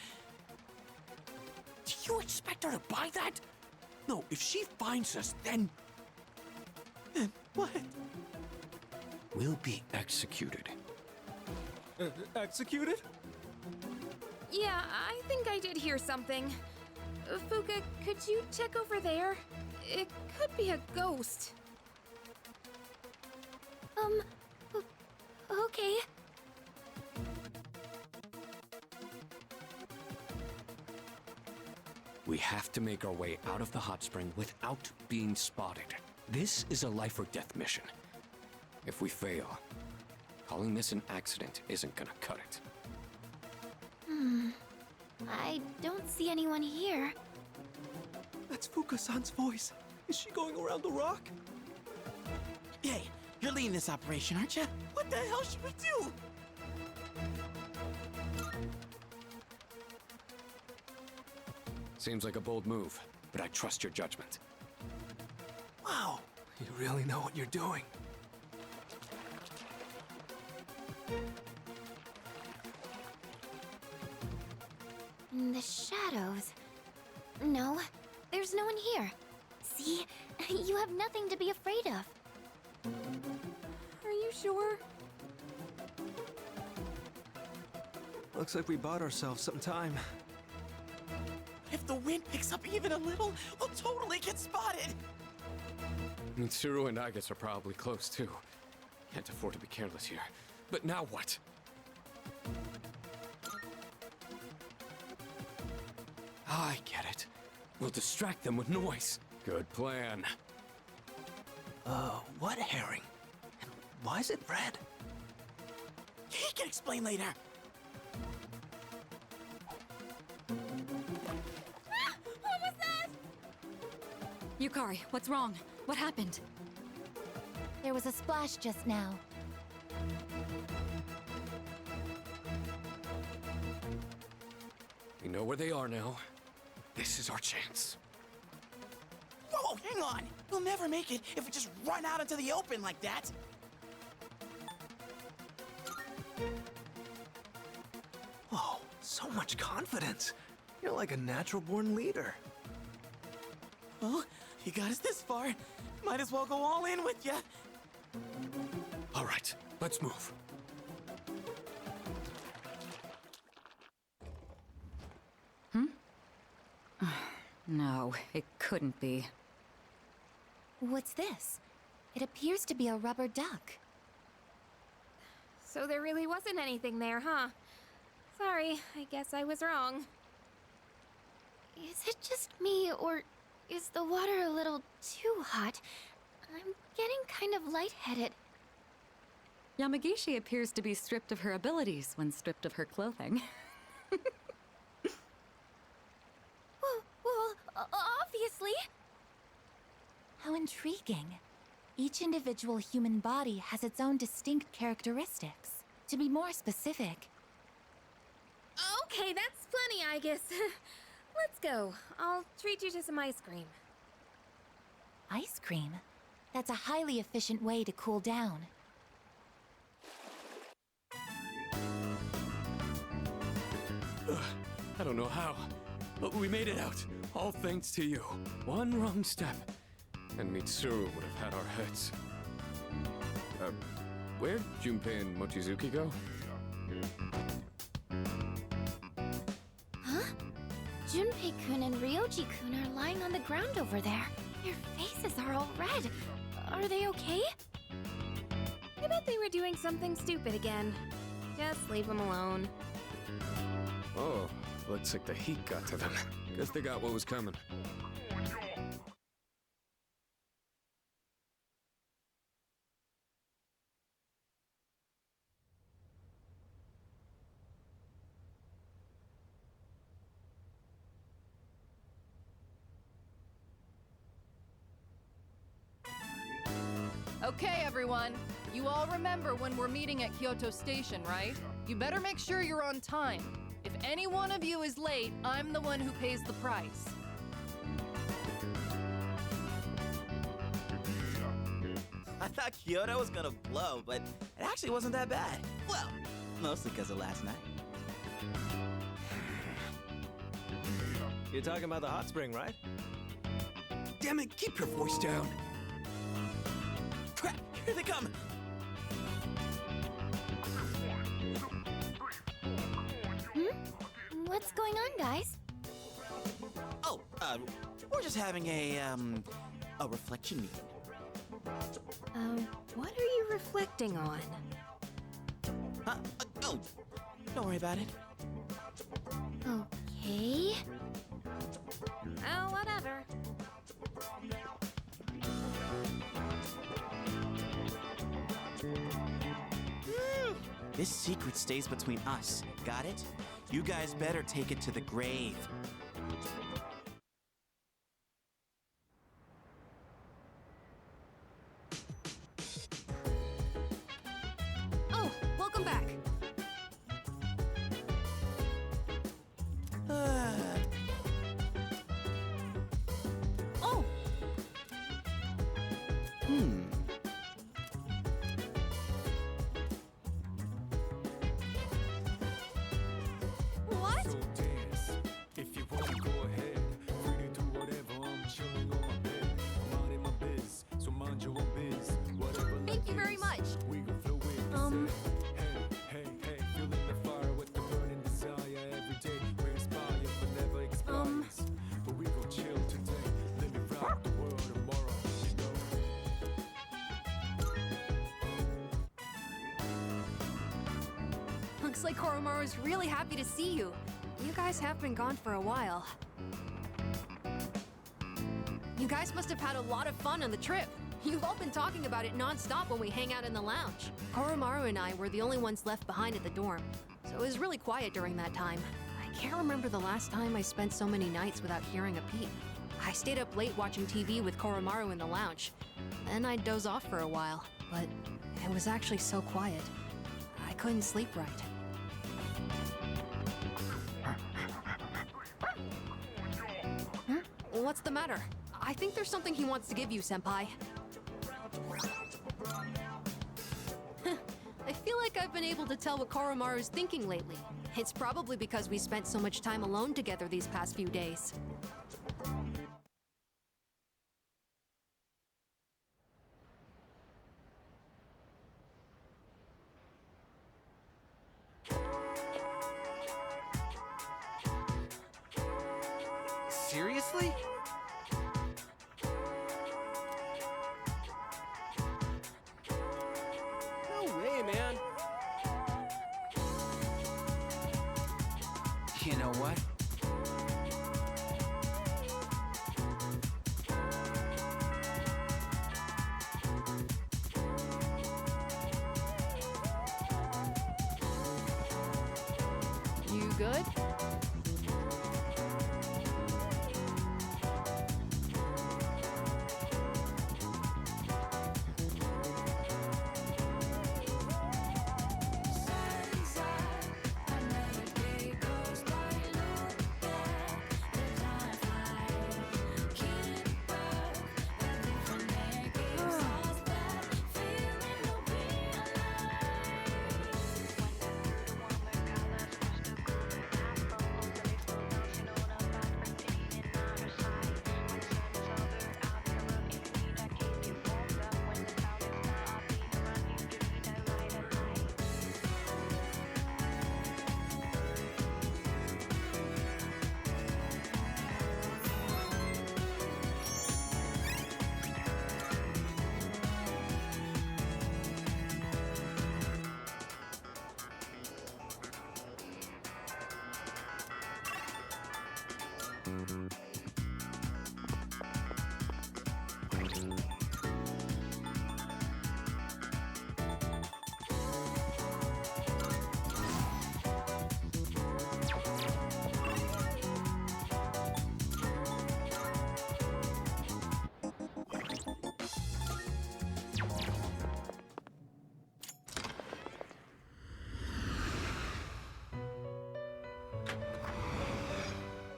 Do you expect her to buy that? No, if she finds us, then... Then what? We'll be executed. Executed? Yeah, I think I did hear something. Fuka, could you check over there? It could be a ghost. Okay. We have to make our way out of the hot spring without being spotted. This is a life or death mission. If we fail, calling this an accident isn't gonna cut it. I don't see anyone here. That's Fuka-san's voice. Is she going around the rock? Hey, you're leading this operation, aren't you? What the hell should we do? Seems like a bold move, but I trust your judgment. Wow, you really know what you're doing. In the shadows. No, there's no one here. See? You have nothing to be afraid of. Are you sure? Looks like we bought ourselves some time. If the wind picks up even a little, we'll totally get spotted! Mitsuru and Agus are probably close too. Can't afford to be careless here. But now what? I get it. We'll distract them with noise. Good plan. What herring? And why is it red? He can explain later. What was that? Yukari, what's wrong? What happened? There was a splash just now. We know where they are now. This is our chance. Whoa, hang on! We'll never make it if we just run out into the open like that! Whoa, so much confidence. You're like a natural-born leader. Well, you got us this far. Might as well go all in with ya. All right, let's move. No, it couldn't be. What's this? It appears to be a rubber duck. So there really wasn't anything there, huh? Sorry, I guess I was wrong. Is it just me, or is the water a little too hot? I'm getting kind of lightheaded. Yamagishi appears to be stripped of her abilities when stripped of her clothing. Well, obviously. How intriguing. Each individual human body has its own distinct characteristics. To be more specific, Okay, that's plenty, I guess. Let's go. I'll treat you to some ice cream. ice cream. That's a highly efficient way to cool down. I don't know how, but we made it out. All thanks to you. One wrong step, And Mitsuru would have had our heads. Where'd Junpei and Mochizuki go? Huh? Junpei-kun and Ryoji-kun are lying on the ground over there. Their faces are all red. Are they okay? I bet they were doing something stupid again. Just leave them alone. Oh, looks like the heat got to them. Guess they got what was coming. Okay, everyone. You all remember when we're meeting at Kyoto Station, right? You better make sure you're on time. If any one of you is late, I'm the one who pays the price. I thought Kyoto was gonna blow, but it actually wasn't that bad. Well, mostly because of last night. You're talking about the hot spring, right? Damn it, keep your voice down. Crap, here they come! What's going on, guys? Oh, we're just having a reflection meeting. What are you reflecting on? Huh? Oh, don't worry about it. Okay. Oh, whatever. This secret stays between us. Got it? You guys better take it to the grave. Oh, welcome back. Oh! What? So dance. If you wanna go ahead, free to do whatever. I'm chilling on my bed. I'm out in my biz, so mind your own biz. Whatever. Thank you very much. We gon' flow with the Hey, feeling the fire with the burning desire every day. We inspire, but never expires. But we gon' chill today. Let me rock the world tomorrow. You know. Looks like Koromaru's really happy to see you. You guys have been gone for a while. You guys must have had a lot of fun on the trip. You've all been talking about it non-stop when we hang out in the lounge. Koromaru and I were the only ones left behind at the dorm, so it was really quiet during that time. I can't remember the last time I spent so many nights without hearing a peep. I stayed up late watching TV with Koromaru in the lounge. Then I'd doze off for a while, but it was actually so quiet. I couldn't sleep right. What's the matter? I think there's something he wants to give you, Senpai. I feel like I've been able to tell what Koromaru's thinking lately. It's probably because we spent so much time alone together these past few days. Seriously? No way, man. You know what? You good?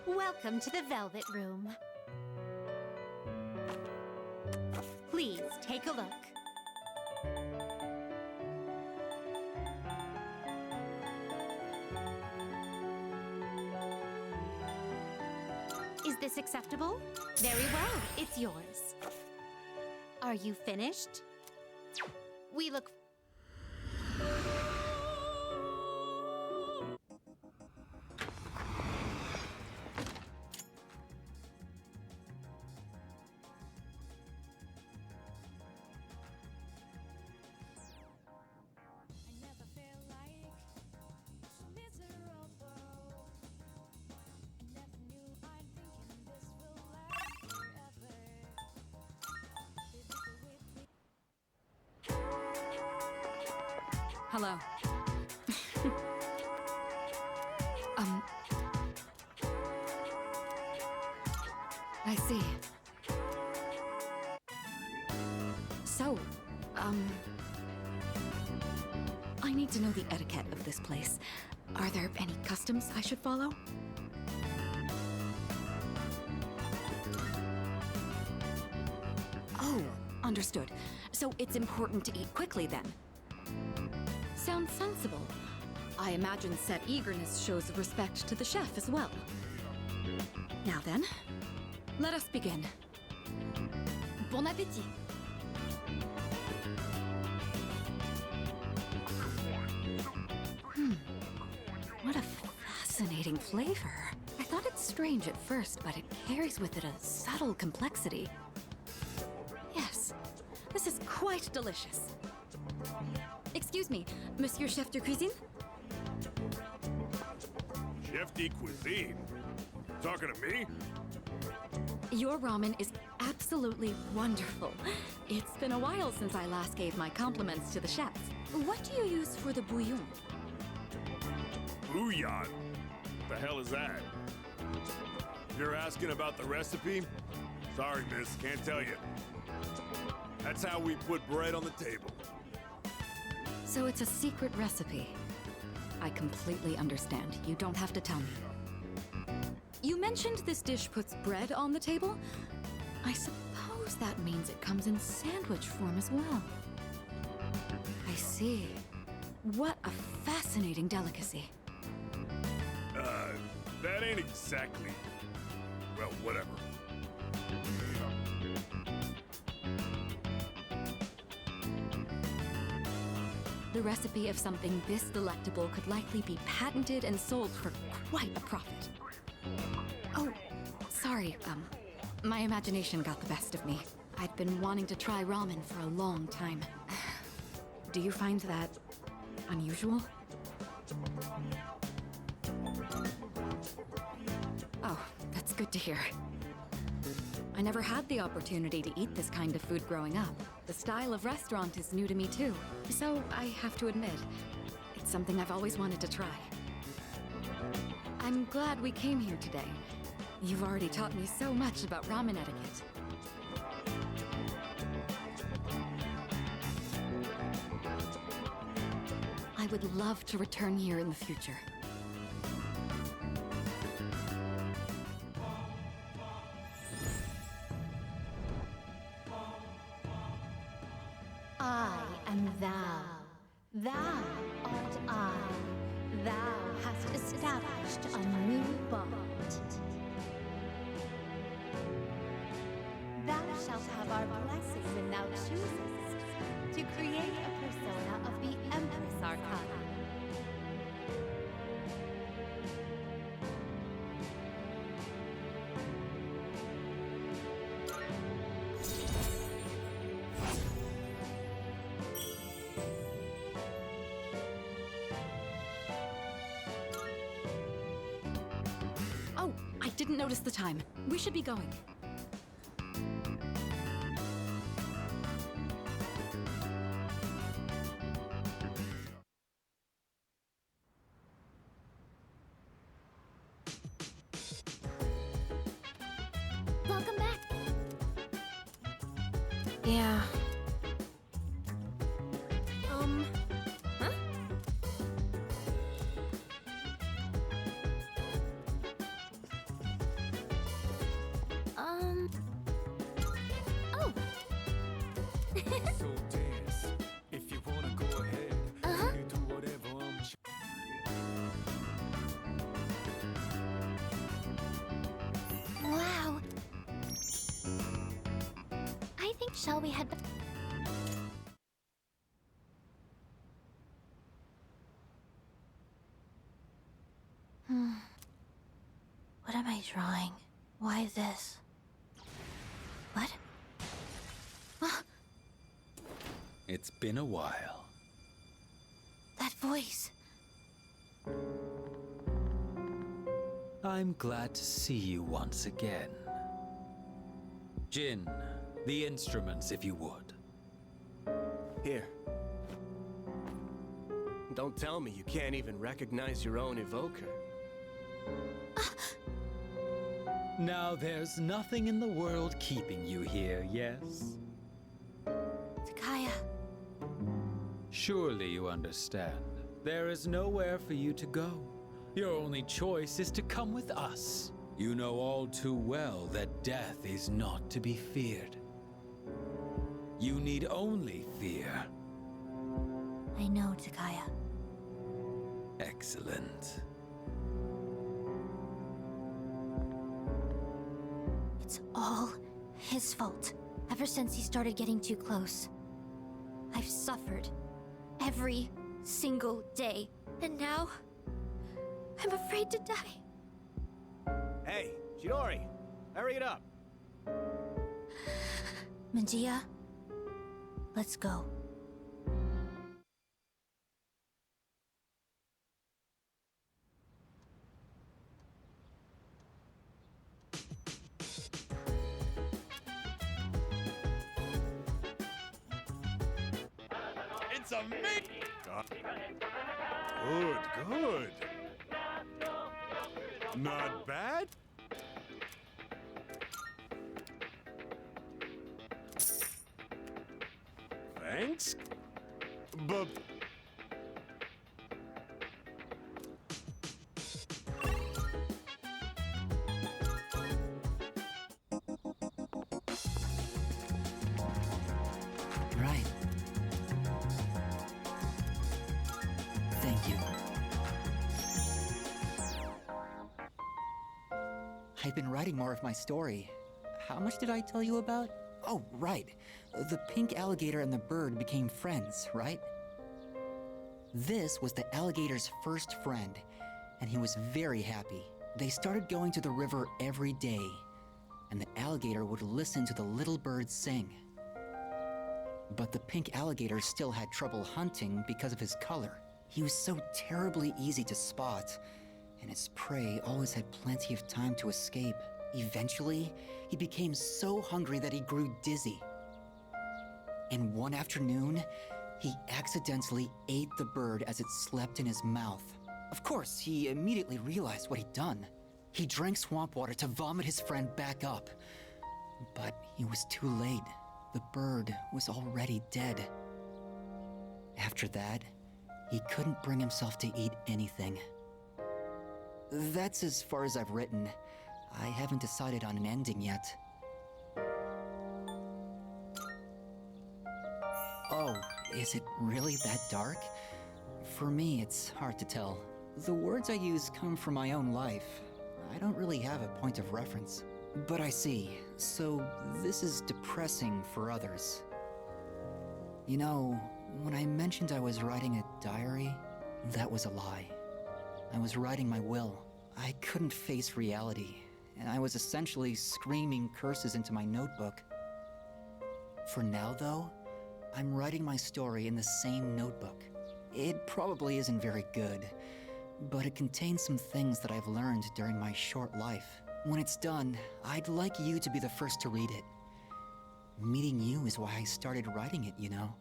Welcome to the Velvet Room. Please take a look. Is this acceptable? Very well, it's yours. Are you finished? We look... Hello. I see. So, I need to know the etiquette of this place. Are there any customs I should follow? Oh, understood. So it's important to eat quickly then. Sounds sensible. I imagine said eagerness shows respect to the chef as well. Now then, let us begin. Bon appétit! What a fascinating flavor. I thought it strange at first, but it carries with it a subtle complexity. Yes, this is quite delicious. Excuse me, Monsieur Chef de Cuisine? Chef de cuisine? Talking to me? Your ramen is absolutely wonderful. It's been a while since I last gave my compliments to the chef. What do you use for the bouillon? Bouillon? The hell is that? You're asking about the recipe? Sorry, miss, can't tell you. That's how we put bread on the table. So it's a secret recipe. I completely understand. You don't have to tell me. You mentioned this dish puts bread on the table? I suppose that means it comes in sandwich form as well. I see. What a fascinating delicacy. That ain't exactly... well, whatever. The recipe of something this delectable could likely be patented and sold for quite a profit. Oh, sorry, my imagination got the best of me. I'd been wanting to try ramen for a long time. Do you find that unusual? Oh, that's good to hear. I never had the opportunity to eat this kind of food growing up. The style of restaurant is new to me too, so I have to admit, it's something I've always wanted to try. I'm glad we came here today. You've already taught me so much about ramen etiquette. I would love to return here in the future. I am thou. Thou art I. Thou hast established a new bond. Thou shalt have our blessing when thou choosest to create a persona of the Empress Arcana. I didn't notice the time. We should be going. Welcome back. Yeah. Huh? Oh. So dance. If you wanna go ahead, you do whatever Wow. I think Shelby had. What am I drawing? Why this? What? It's been a while. That voice. I'm glad to see you once again. Jin, the instruments, if you would. Here. Don't tell me you can't even recognize your own evoker. Now there's nothing in the world keeping you here, yes? Takaya. Surely you understand. There is nowhere for you to go. Your only choice is to come with us. You know all too well that death is not to be feared. You need only fear. I know, Takaya. Excellent. It's all his fault. Ever since he started getting too close. I've suffered every single day. And now, I'm afraid to die. Hey, Chidori, hurry it up. Manjia, let's go. It's a mix. Good, good. Not bad. Thanks. But Right. Thank you. I've been writing more of my story. How much did I tell you about? Oh, right. The pink alligator and the bird became friends, right? This was the alligator's first friend, and he was very happy. They started going to the river every day, and the alligator would listen to the little bird sing. But the pink alligator still had trouble hunting because of his color. He was so terribly easy to spot, and his prey always had plenty of time to escape. Eventually, he became so hungry that he grew dizzy. And one afternoon, he accidentally ate the bird as it slept in his mouth. Of course, he immediately realized what he'd done. He drank swamp water to vomit his friend back up. But he was too late. The bird was already dead. After that, he couldn't bring himself to eat anything. That's as far as I've written. I haven't decided on an ending yet. Oh, is it really that dark? For me, it's hard to tell. The words I use come from my own life. I don't really have a point of reference. But I see. So, this is depressing for others. You know, when I mentioned I was writing a diary, that was a lie. I was writing my will. I couldn't face reality, and I was essentially screaming curses into my notebook. For now, though, I'm writing my story in the same notebook. It probably isn't very good, but it contains some things that I've learned during my short life. When it's done, I'd like you to be the first to read it. Meeting you is why I started writing it, you know?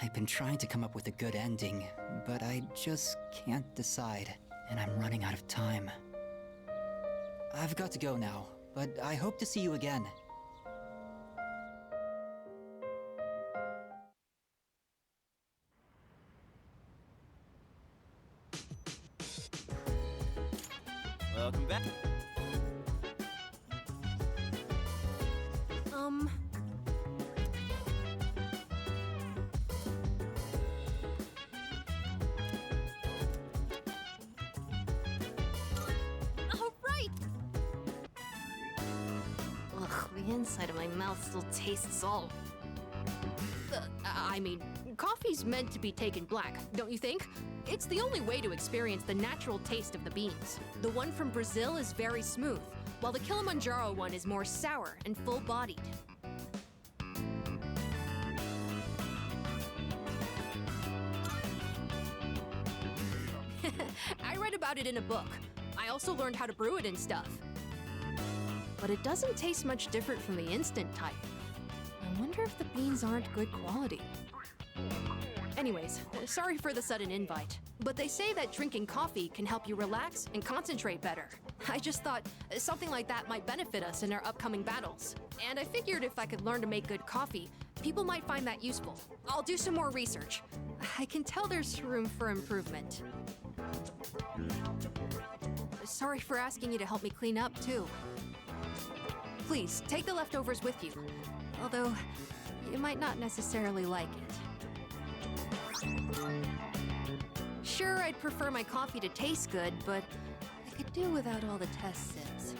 I've been trying to come up with a good ending, but I just can't decide, and I'm running out of time. I've got to go now, but I hope to see you again. Welcome back. Ugh, the inside of my mouth still tastes salt. I mean, coffee's meant to be taken black, don't you think? It's the only way to experience the natural taste of the beans. The one from Brazil is very smooth, while the Kilimanjaro one is more sour and full-bodied. I read about it in a book. I also learned how to brew it and stuff. But it doesn't taste much different from the instant type. I wonder if the beans aren't good quality. Anyways, sorry for the sudden invite, but they say that drinking coffee can help you relax and concentrate better. I just thought something like that might benefit us in our upcoming battles. And I figured if I could learn to make good coffee, people might find that useful. I'll do some more research. I can tell there's room for improvement. Sorry for asking you to help me clean up, too. Please, take the leftovers with you. Although, you might not necessarily like it. Sure, I'd prefer my coffee to taste good, but I could do without all the test sips.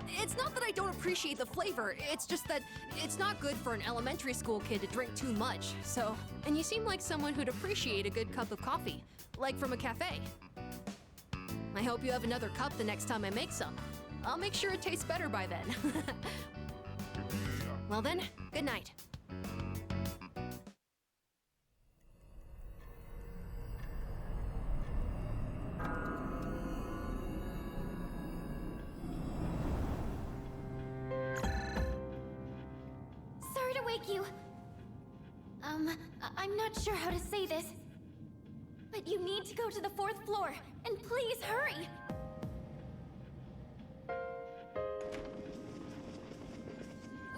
It's not that I don't appreciate the flavor, it's just that it's not good for an elementary school kid to drink too much, so... And you seem like someone who'd appreciate a good cup of coffee, like from a cafe. I hope you have another cup the next time I make some. I'll make sure it tastes better by then. Well then, good night. Sorry to wake you. I'm not sure how to say this, but you need to go to the 4th floor, and please hurry!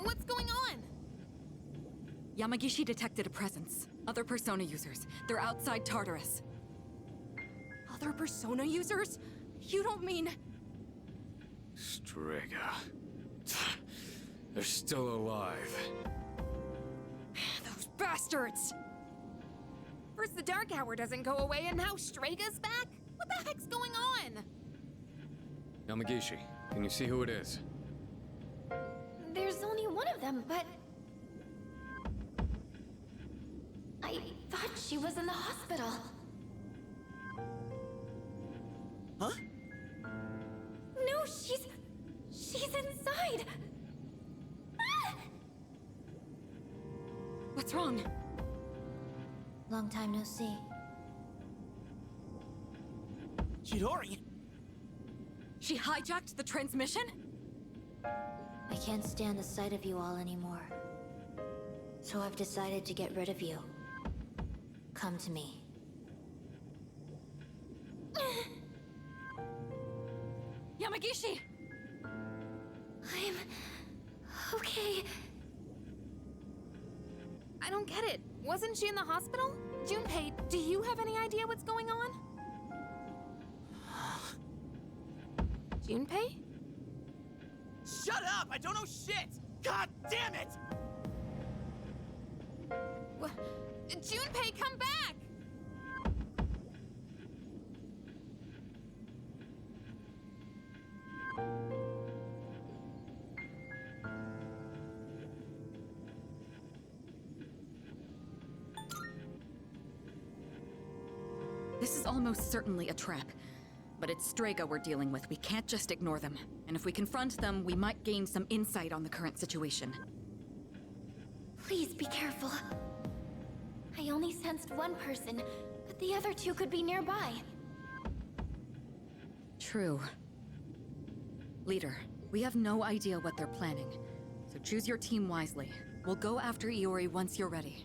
What's going on? Yamagishi detected a presence. Other Persona users. They're outside Tartarus. Other Persona users? You don't mean... Strega. They're still alive. Those bastards! First the Dark Hour doesn't go away, and now Strega's back? What the heck's going on? Yamagishi, can you see who it is? There's only one of them, but... I thought she was in the hospital. Huh? No, she's inside! Ah! What's wrong? Long time no see. Chidori? She hijacked the transmission? I can't stand the sight of you all anymore. So I've decided to get rid of you. Come to me. Yamagishi! I'm... okay. I don't get it. Wasn't she in the hospital? Junpei, do you have any idea what's going on? Junpei? Shut up! I don't know shit! God damn it! Junpei, come back! This is almost certainly a trap. But it's Strega we're dealing with. We can't just ignore them. And if we confront them, we might gain some insight on the current situation. Please be careful. I only sensed one person, but the other two could be nearby. True. Leader, we have no idea what they're planning, so choose your team wisely. We'll go after Iori once you're ready.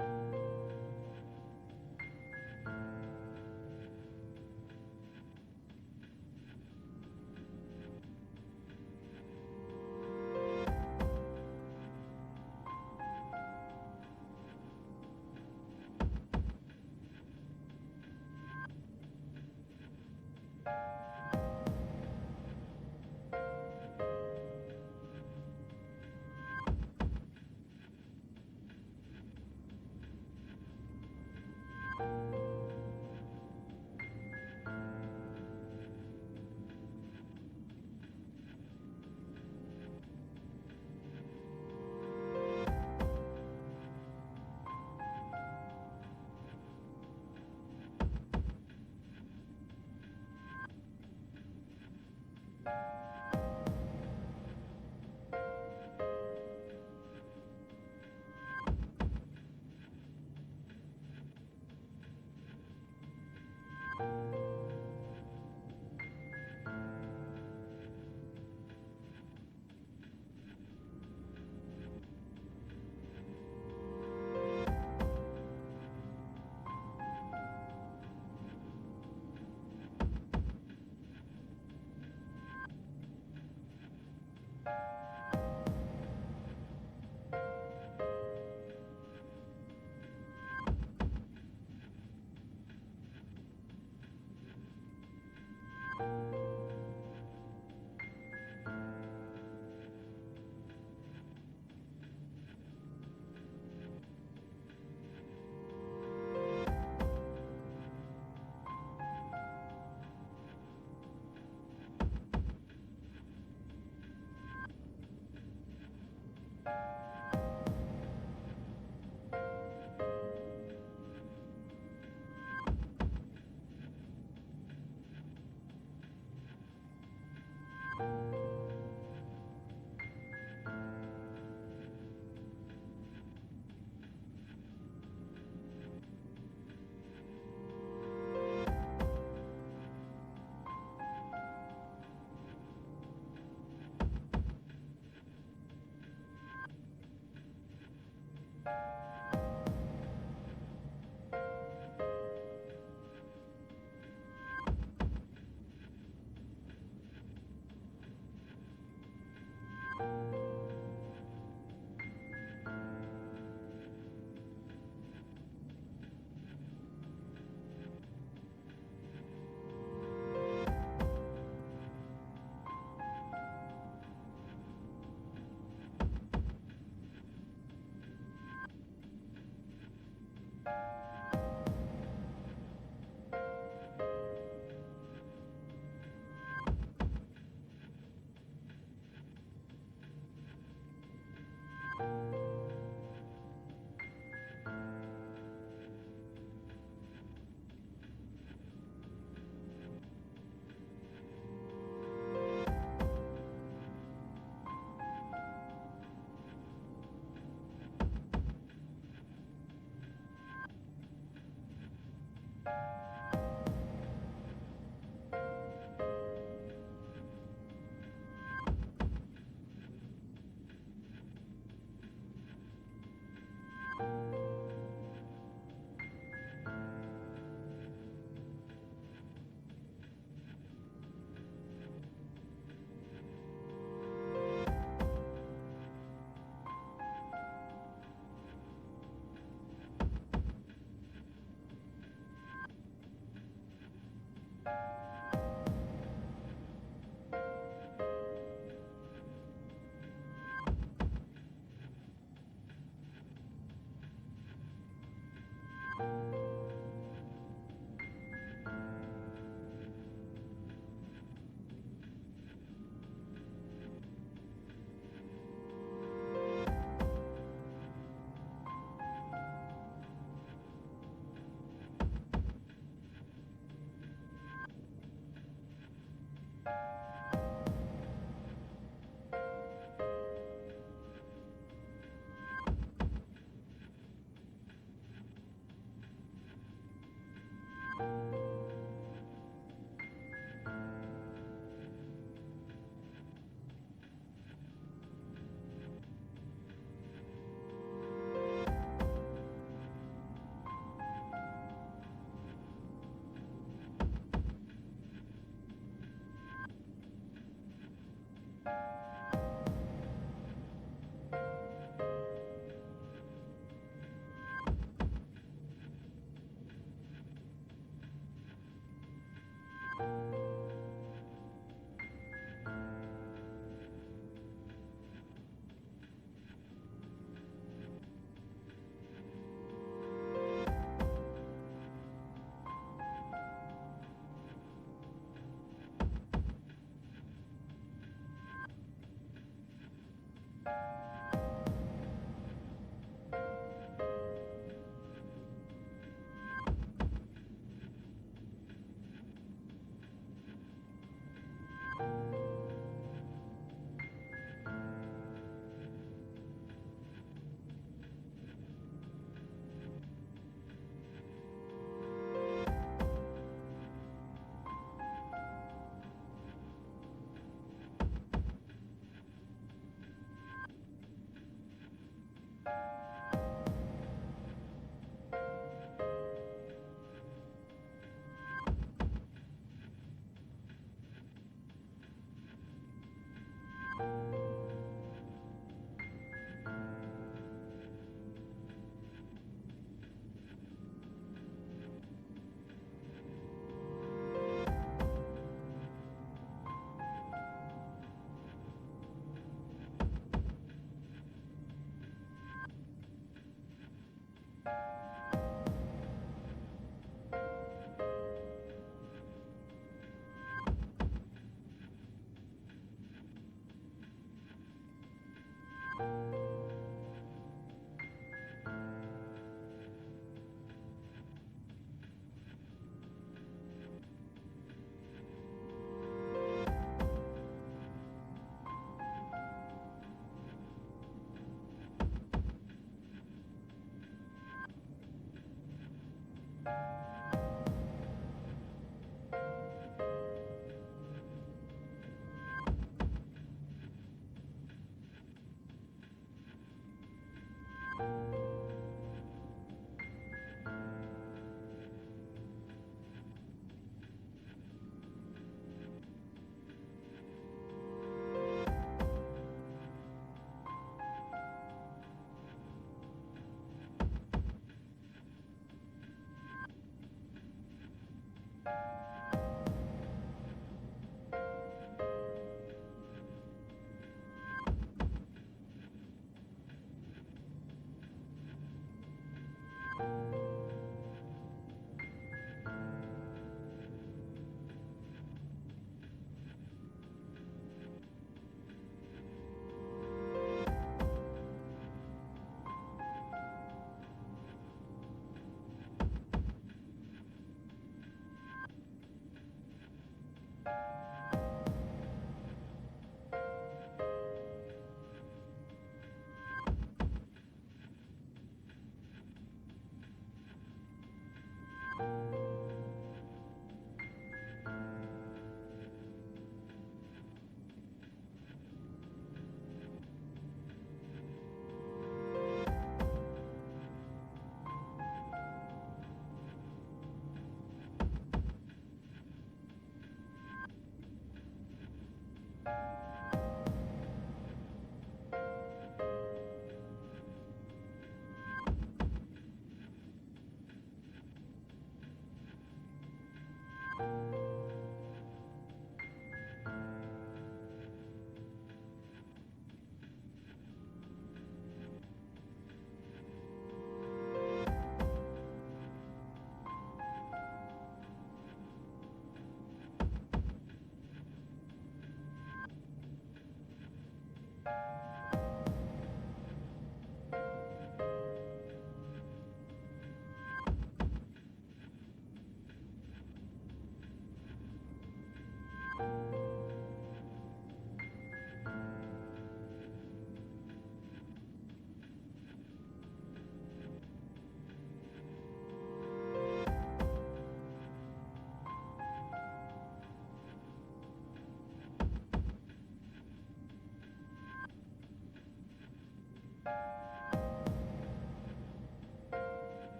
you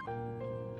you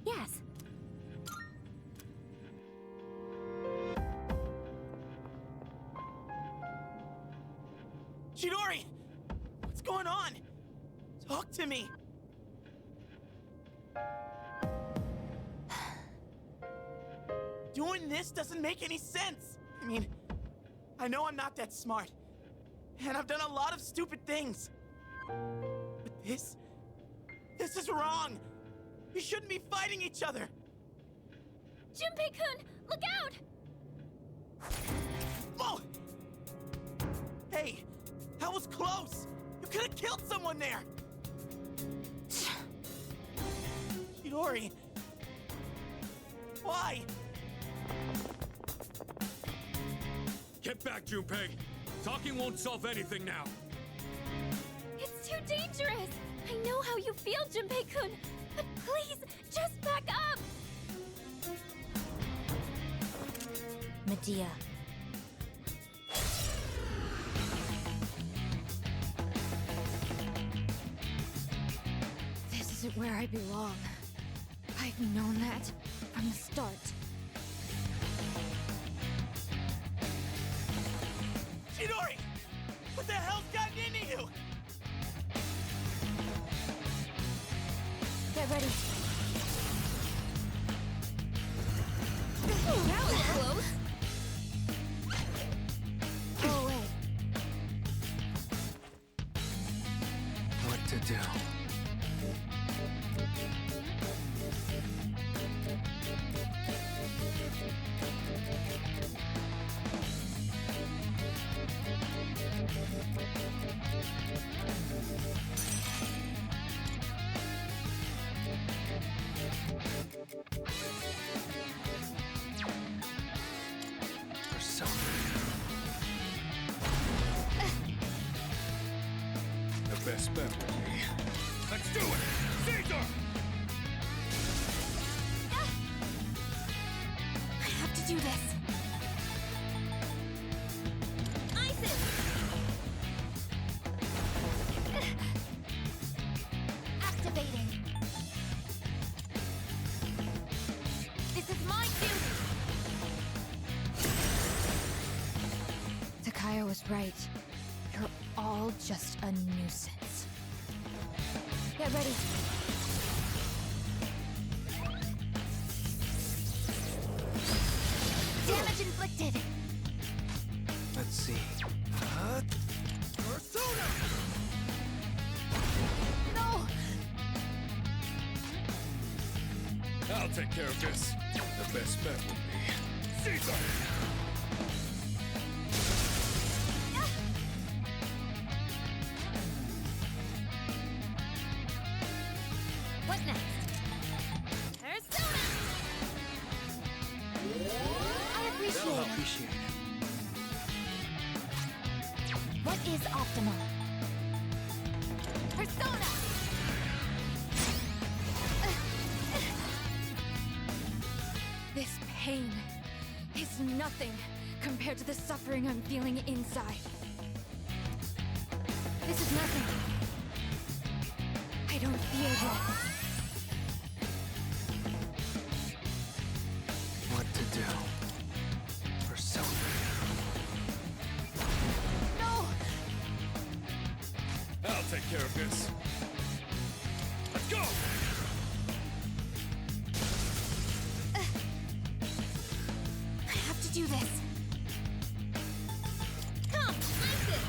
Yes. Chidori! What's going on? Talk to me! Doing this doesn't make any sense! I mean, I know I'm not that smart. And I've done a lot of stupid things. But this is wrong! We shouldn't be fighting each other! Junpei-kun, look out! Whoa! Hey, that was close! You could have killed someone there! Chidori! Why? Get back, Junpei! Talking won't solve anything now! It's too dangerous! I know how you feel, Junpei-kun, but please, just back up! Medea. This isn't where I belong. I've known that from the start. Chidori! What the hell's gotten into you? Get ready. Oh, that was close! Go away. What to do? Persona. The best bet would be. Let's do it! Caesar! I have to do this. Isis! Activating. This is my duty. Takaya was right. You're all just a nuisance. Get ready. Damage inflicted. Let's see. Persona! No! I'll take care of this. The best bet would be. Caesar! What next? Persona! I appreciate it. What is optimal? Persona! This pain is nothing compared to the suffering I'm feeling inside. This is nothing. I don't fear death. What to do? Persona. No! I'll take care of this. Let's go! I have to do this. Come, Isis!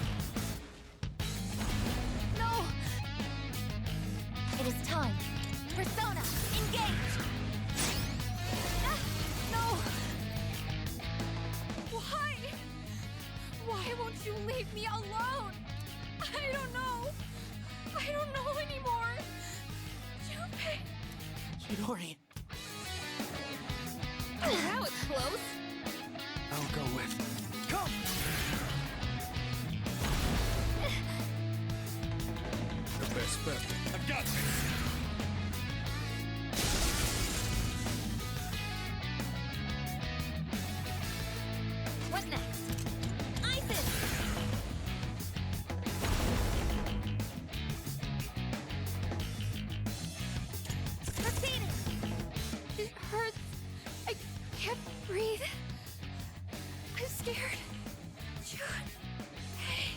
No! It is time. Persona, engage! No! Why? Why won't you leave me alone? I don't know. I don't know anymore. Junpei. Chidori. Oh, that was close! I'll go with. Come! The best bet. I've got this! What next? Isis! Proceeding! It hurts. I can't breathe. I'm scared. Hey.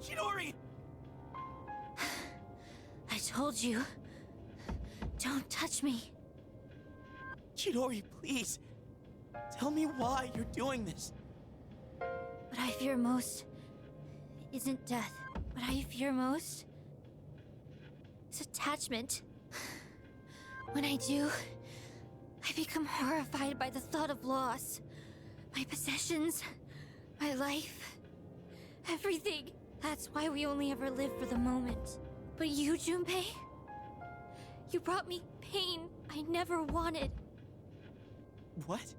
Chidori! I told you. Don't touch me. Chidori, please. Tell me why you're doing this. What I fear most isn't death. What I fear most is attachment. When I do, I become horrified by the thought of loss. My possessions, my life, everything. That's why we only ever live for the moment. But you, Junpei, you brought me pain I never wanted. What?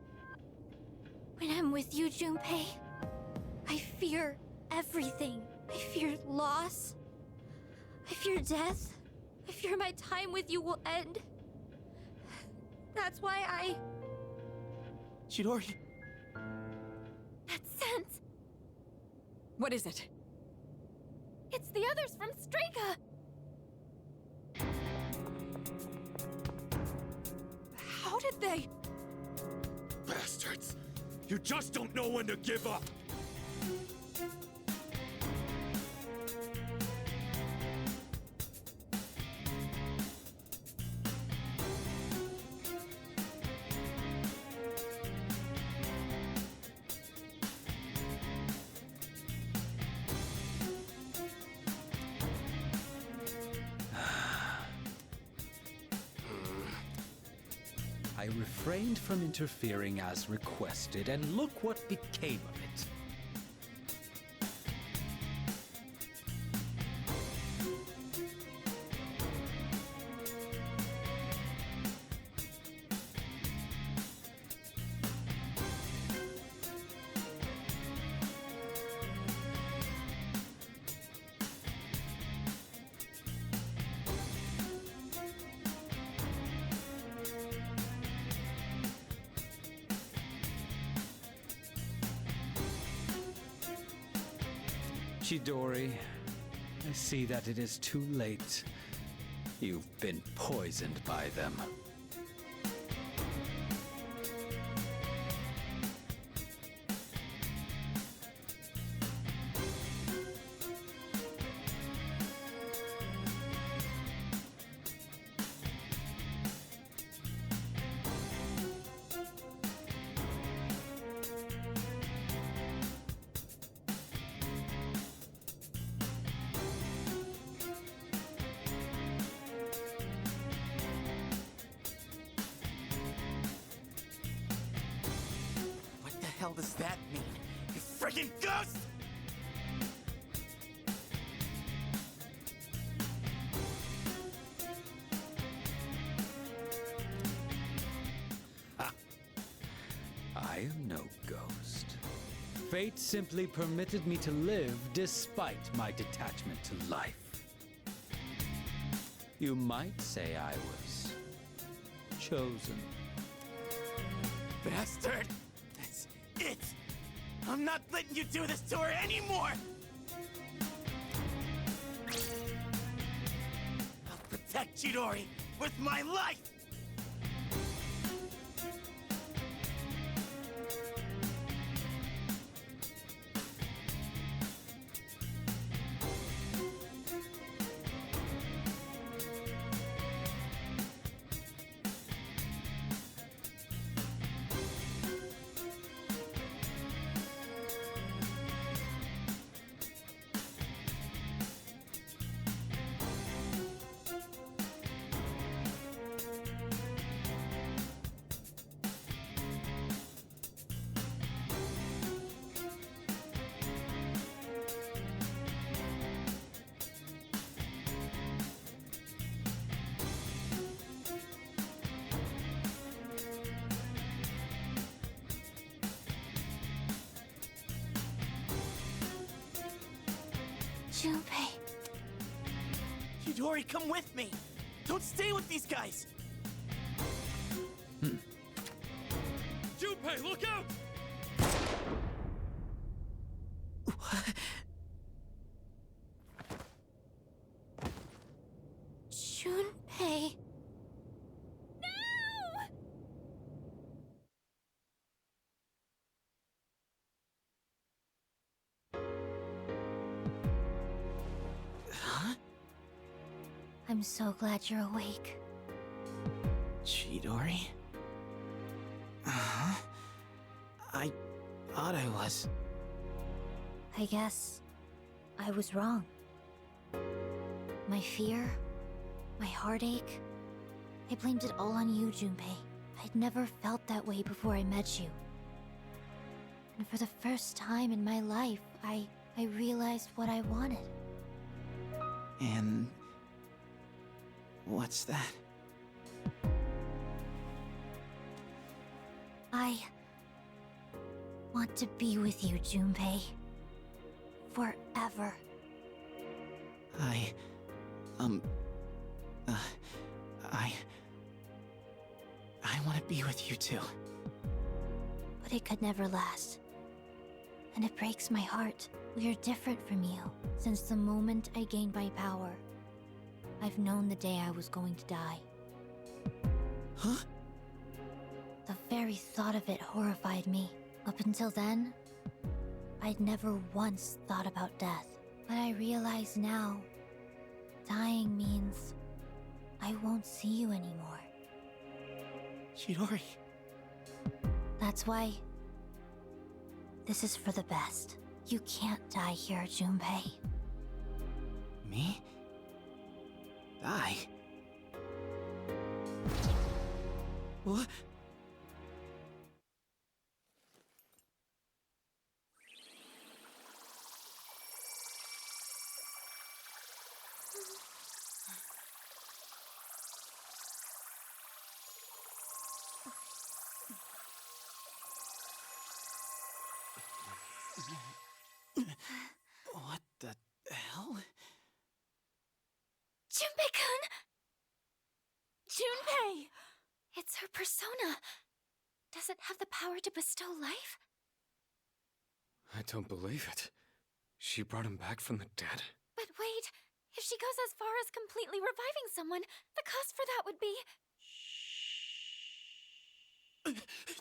When I'm with you, Junpei, I fear everything. I fear loss. I fear death. I fear my time with you will end. That's why I... Chidori. That sense! What is it? It's the others from Streka! How did they... Bastards! You just don't know when to give up! I refrained from interfering as requested, and look what became of it. Chidori, I see that it is too late. You've been poisoned by them. What the hell does that mean? You freaking ghost! I am no ghost. Fate simply permitted me to live despite my detachment to life. You might say I was chosen. Bastard! That's it! I'm not letting you do this to her anymore! I'll protect Chidori with my life! Junpei. Chidori, come with me! Don't stay with these guys! Junpei, look out! Junpei. I'm so glad you're awake. Chidori? Uh-huh. I thought I was. I guess I was wrong. My fear, my heartache, I blamed it all on you, Junpei. I'd never felt that way before I met you. And for the first time in my life, I realized what I wanted. And what's that? I want to be with you, Junpei. forever. I want to be with you too. But it could never last. And it breaks my heart. We are different from you. Since the moment I gained my power, I've known the day I was going to die. Huh? The very thought of it horrified me. Up until then, I'd never once thought about death. But I realize now, dying means I won't see you anymore. Chidori. That's why this is for the best. You can't die here, Junpei. Me? Die? What? What the hell? Junpei-kun! Junpei! It's her persona. Does it have the power to bestow life? I don't believe it. She brought him back from the dead? But wait, if she goes as far as completely reviving someone, the cost for that would be...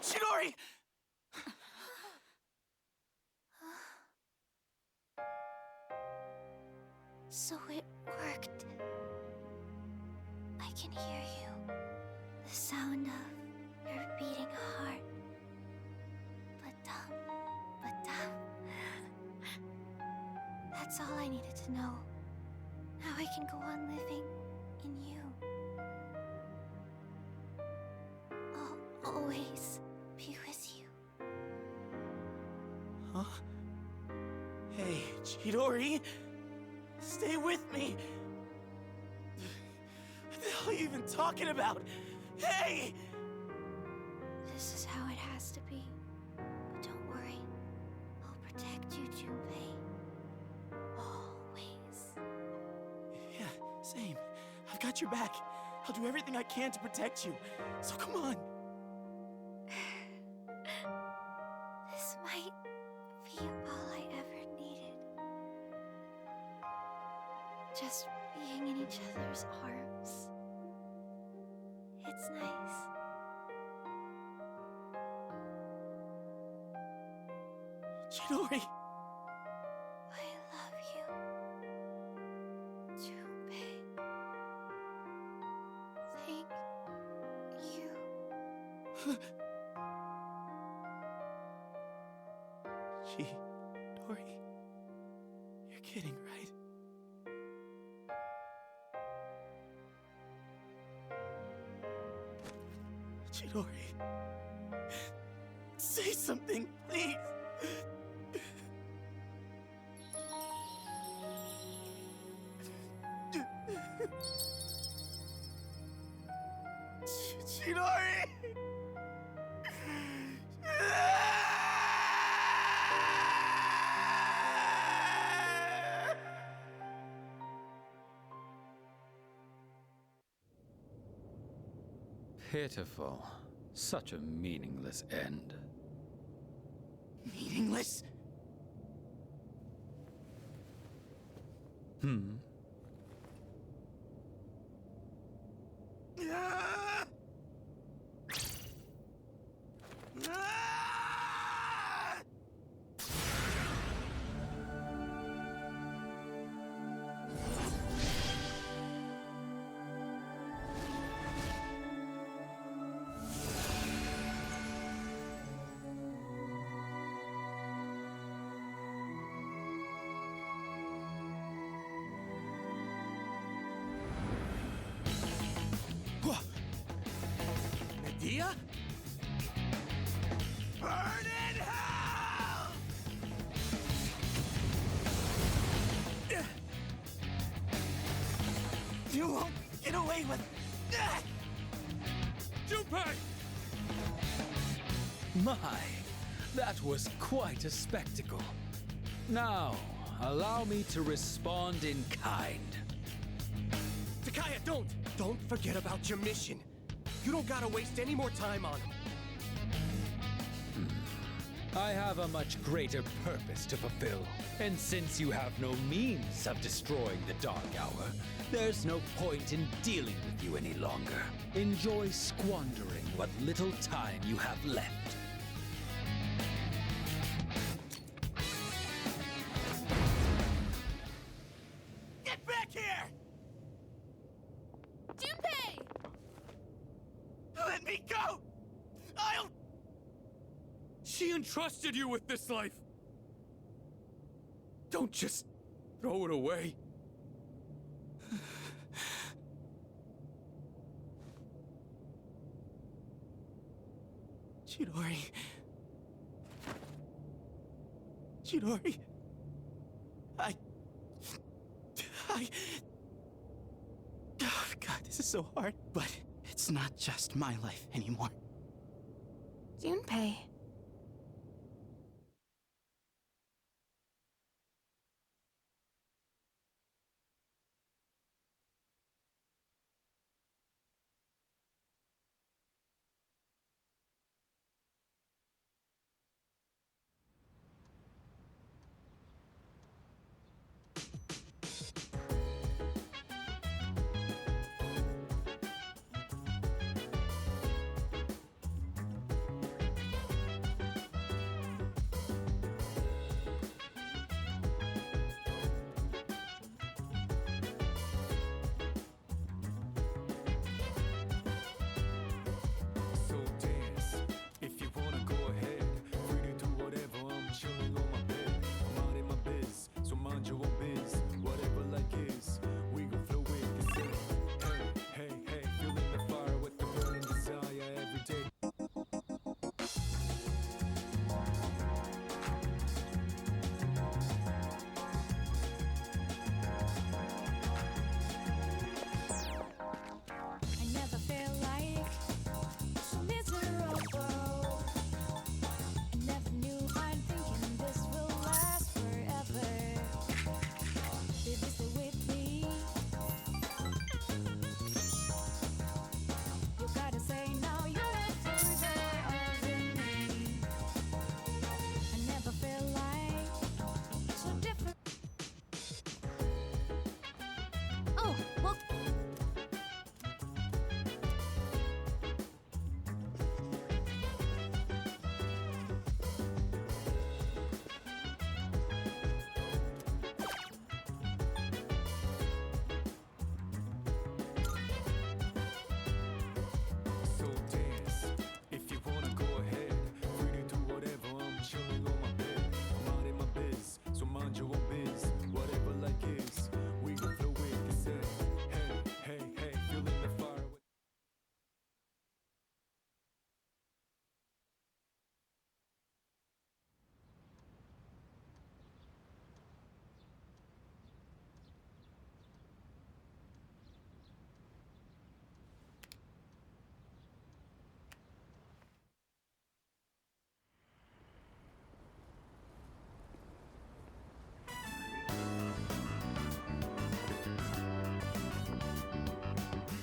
Chidori! So it worked. I can hear you. The sound of your beating heart. But that's all I needed to know. Now I can go on living in you. I'll always be with you. Huh? Hey, Chidori! Stay with me! What the hell are you even talking about? Hey! This is how it has to be. But don't worry. I'll protect you, Junpei. Always. Yeah, same. I've got your back. I'll do everything I can to protect you. So come on. This might be all I ever needed. Just being in each other's arms. It's nice. Chidori! I love you, Junpei. Thank you. Chidori, you're kidding, right? Chidori, say something, please. Chidori! Pitiful. Such a meaningless end. Meaningless? Medea? Burn in hell! You won't get away with that! Junpei! My, that was quite a spectacle. Now, allow me to respond in kind. Takaya, don't! Don't forget about your mission. You don't gotta waste any more time on him. I have a much greater purpose to fulfill. And since you have no means of destroying the Dark Hour, there's no point in dealing with you any longer. Enjoy squandering what little time you have left. Get back here! Junpei! Let me go! I'll... She entrusted you with this life. Don't just throw it away. Chidori. Chidori. Oh, God, this is so hard. But it's not just my life anymore. Junpei. So dance, if you wanna go ahead. Free to do whatever, I'm chilling on my bed. I'm out in my biz, so mind your own biz. Whatever like is, we gon' flow with this. Hey, hey, hey, feeling the fire with the burning desire every day. I never felt like so miserable. I never knew I'm thinking this will last forever. Baby, stay with me. You gotta say now you're further over me. I never felt like so different. Oh, well. So dance, if you wanna go ahead. Free to do whatever, I'm chilling on my bed. I'm out in my biz, so mind your own biz. Whatever like is, we gon' flow with this. Hey, hey, hey, feeling the fire.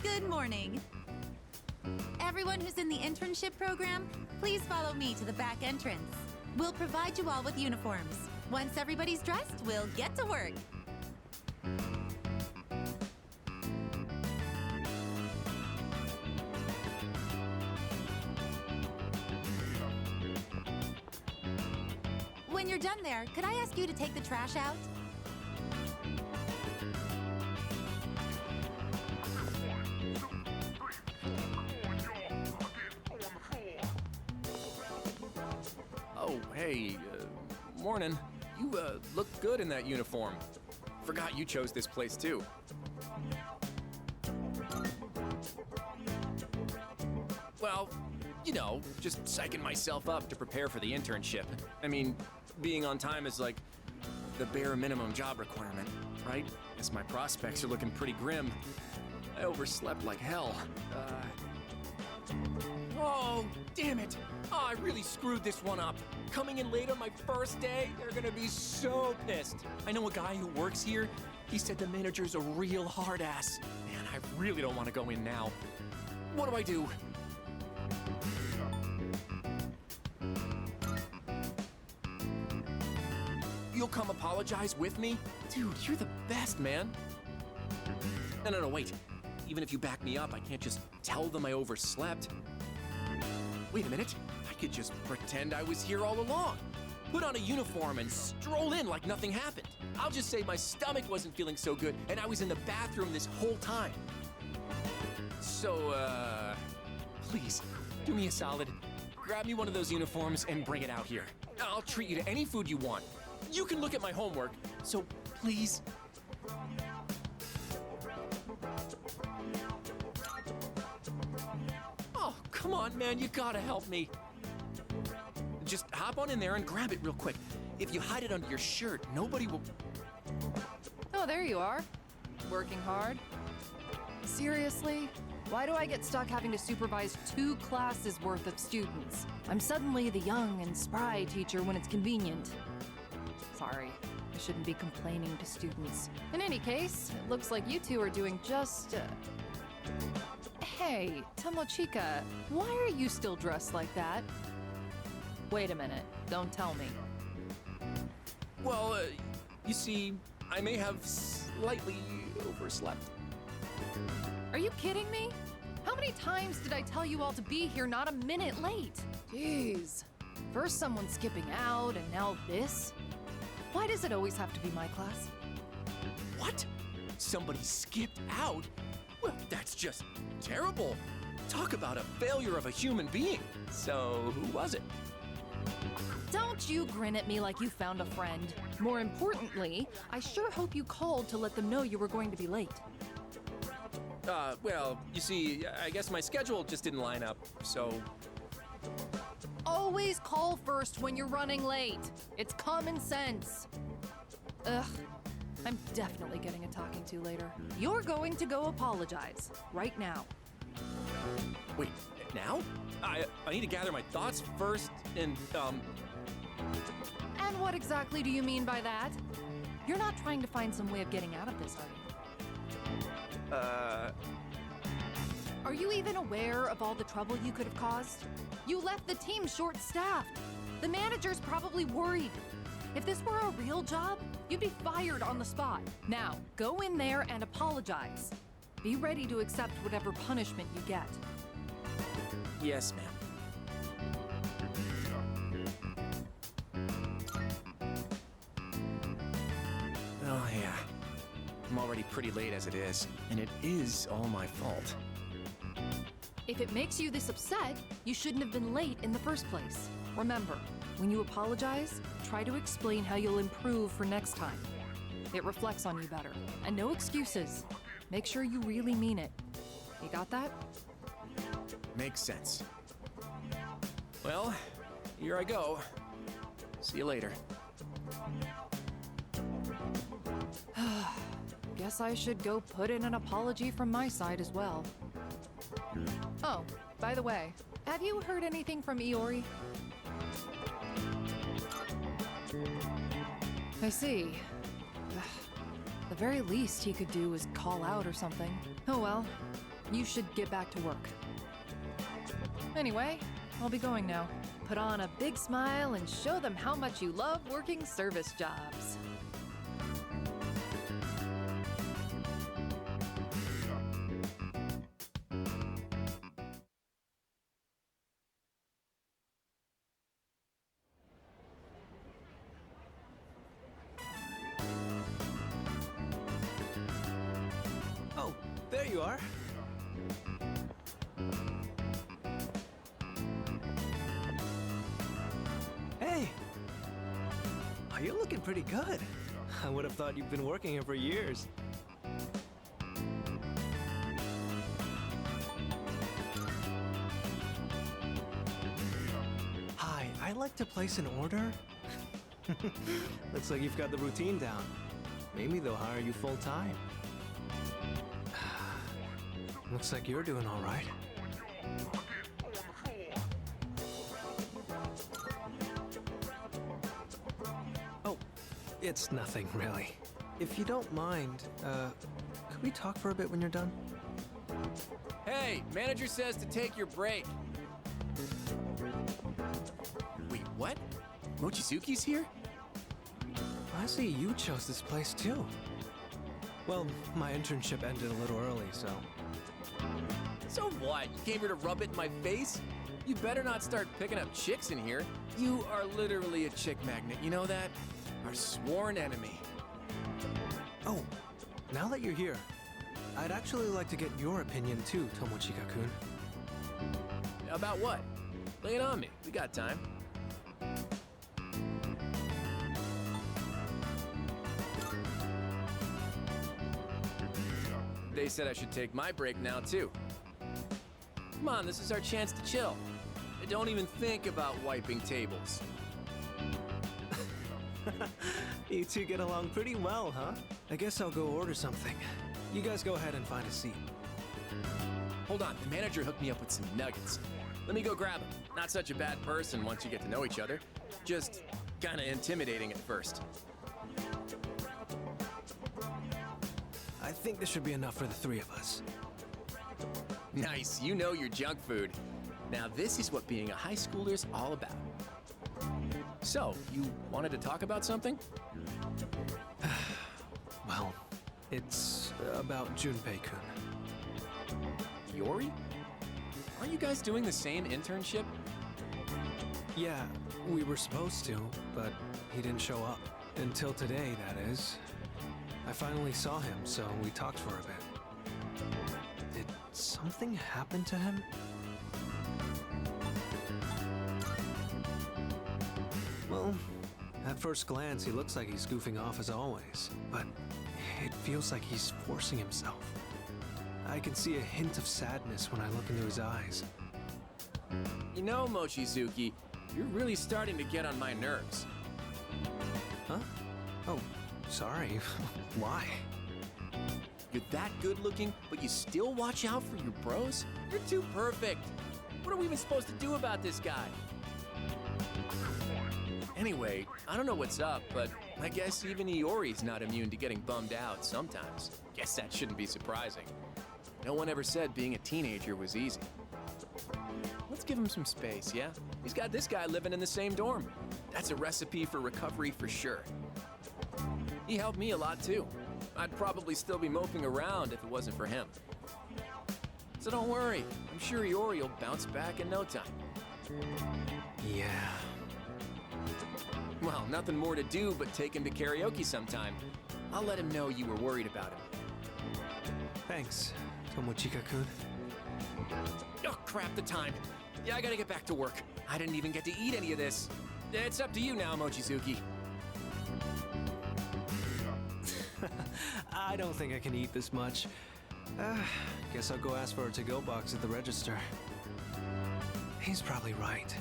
Good morning. Everyone who's in the internship program, please follow me to the back entrance. We'll provide you all with uniforms. Once everybody's dressed, we'll get to work. When you're done there, could I ask you to take the trash out? Oh, hey, morning. You, look good in that uniform. Forgot you chose this place, too. Well, you know, just psyching myself up to prepare for the internship. I mean, being on time is like the bare minimum job requirement, right? Guess my prospects are looking pretty grim. I overslept like hell. Oh, damn it. Oh, I really screwed this one up. Coming in late on my first day, they're gonna be so pissed. I know a guy who works here. He said the manager's a real hard ass. Man, I really don't want to go in now. What do I do? You'll come apologize with me? Dude, you're the best, man. No, wait. Even if you back me up, I can't just tell them I overslept. Wait a minute. I could just pretend I was here all along. Put on a uniform and stroll in like nothing happened. I'll just say my stomach wasn't feeling so good and I was in the bathroom this whole time. So, please, do me a solid. Grab me one of those uniforms and bring it out here. I'll treat you to any food you want. You can look at my homework, so please. Oh, come on, man, you gotta help me. Just hop on in there and grab it real quick. If you hide it under your shirt, nobody will... Oh, there you are. Working hard. Seriously? Why do I get stuck having to supervise 2 classes worth of students? I'm suddenly the young and spry teacher when it's convenient. Sorry, I shouldn't be complaining to students. In any case, it looks like you two are doing just... Hey, Tomochika, why are you still dressed like that? Wait a minute, don't tell me. Well, you see, I may have slightly overslept. Are you kidding me? How many times did I tell you all to be here not a minute late? Jeez. First someone skipping out, and now this? Why does it always have to be my class? What? Somebody skipped out? Well, that's just terrible. Talk about a failure of a human being. So, who was it? Don't you grin at me like you found a friend. More importantly, I sure hope you called to let them know you were going to be late. Well, you see, I guess my schedule just didn't line up, so... Always call first when you're running late. It's common sense. Ugh. I'm definitely getting a talking to later. You're going to go apologize. Right now. Wait, now? I need to gather my thoughts first and, And what exactly do you mean by that? You're not trying to find some way of getting out of this, are you? Are you even aware of all the trouble you could have caused? You left the team short-staffed. The manager's probably worried. If this were a real job, you'd be fired on the spot. Now, go in there and apologize. Be ready to accept whatever punishment you get. Yes, ma'am. Oh, yeah. I'm already pretty late as it is, and it is all my fault. If it makes you this upset, you shouldn't have been late in the first place. Remember, when you apologize, try to explain how you'll improve for next time. It reflects on you better. And no excuses. Make sure you really mean it. You got that? Makes sense. Well, here I go. See you later. Guess I should go put in an apology from my side as well. Oh, by the way, have you heard anything from Iori? I see. The very least he could do is call out or something. Oh well, you should get back to work. Anyway, I'll be going now. Put on a big smile and show them how much you love working service jobs. Oh, there you are. Hey! Oh, you're looking pretty good. I would have thought you've been working here for years. Hi, I'd like to place an order. Looks like you've got the routine down. Maybe they'll hire you full time. Looks like you're doing all right. It's nothing, really. If you don't mind, could we talk for a bit when you're done? Hey, manager says to take your break. Wait, what? Mochizuki's here? I see you chose this place too. Well, my internship ended a little early, so... So what? You came here to rub it in my face? You better not start picking up chicks in here. You are literally a chick magnet, you know that? Our sworn enemy. Oh, now that you're here, I'd actually like to get your opinion too, Tomochika-kun. About what? Lay it on me. We got time. They said I should take my break now, too. Come on, this is our chance to chill. And don't even think about wiping tables. You two get along pretty well, huh? I guess I'll go order something. You guys go ahead and find a seat. Hold on, the manager hooked me up with some nuggets. Let me go grab them. Not such a bad person once you get to know each other. Just kinda intimidating at first. I think this should be enough for the three of us. Nice, you know your junk food. Now this is what being a high schooler's all about. So, you wanted to talk about something? Well, it's about Junpei-kun. Iori? Aren't you guys doing the same internship? Yeah, we were supposed to, but he didn't show up. Until today, that is. I finally saw him, so we talked for a bit. Did something happen to him? Well, at first glance, he looks like he's goofing off as always, but it feels like he's forcing himself. I can see a hint of sadness when I look into his eyes. You know, Mochizuki, you're really starting to get on my nerves. Huh? Oh, sorry. Why? You're that good looking, but you still watch out for your bros? You're too perfect. What are we even supposed to do about this guy? Anyway, I don't know what's up, but I guess even Iori's not immune to getting bummed out sometimes. Guess that shouldn't be surprising. No one ever said being a teenager was easy. Let's give him some space, yeah? He's got this guy living in the same dorm. That's a recipe for recovery for sure. He helped me a lot too. I'd probably still be moping around if it wasn't for him. So don't worry, I'm sure Iori will bounce back in no time. Yeah. Well, nothing more to do but take him to karaoke sometime. I'll let him know you were worried about him. Thanks, Tomochika-kun. Oh, crap, the time. Yeah, I gotta get back to work. I didn't even get to eat any of this. It's up to you now, Mochizuki. I don't think I can eat this much. Guess I'll go ask for a to-go box at the register. He's probably right.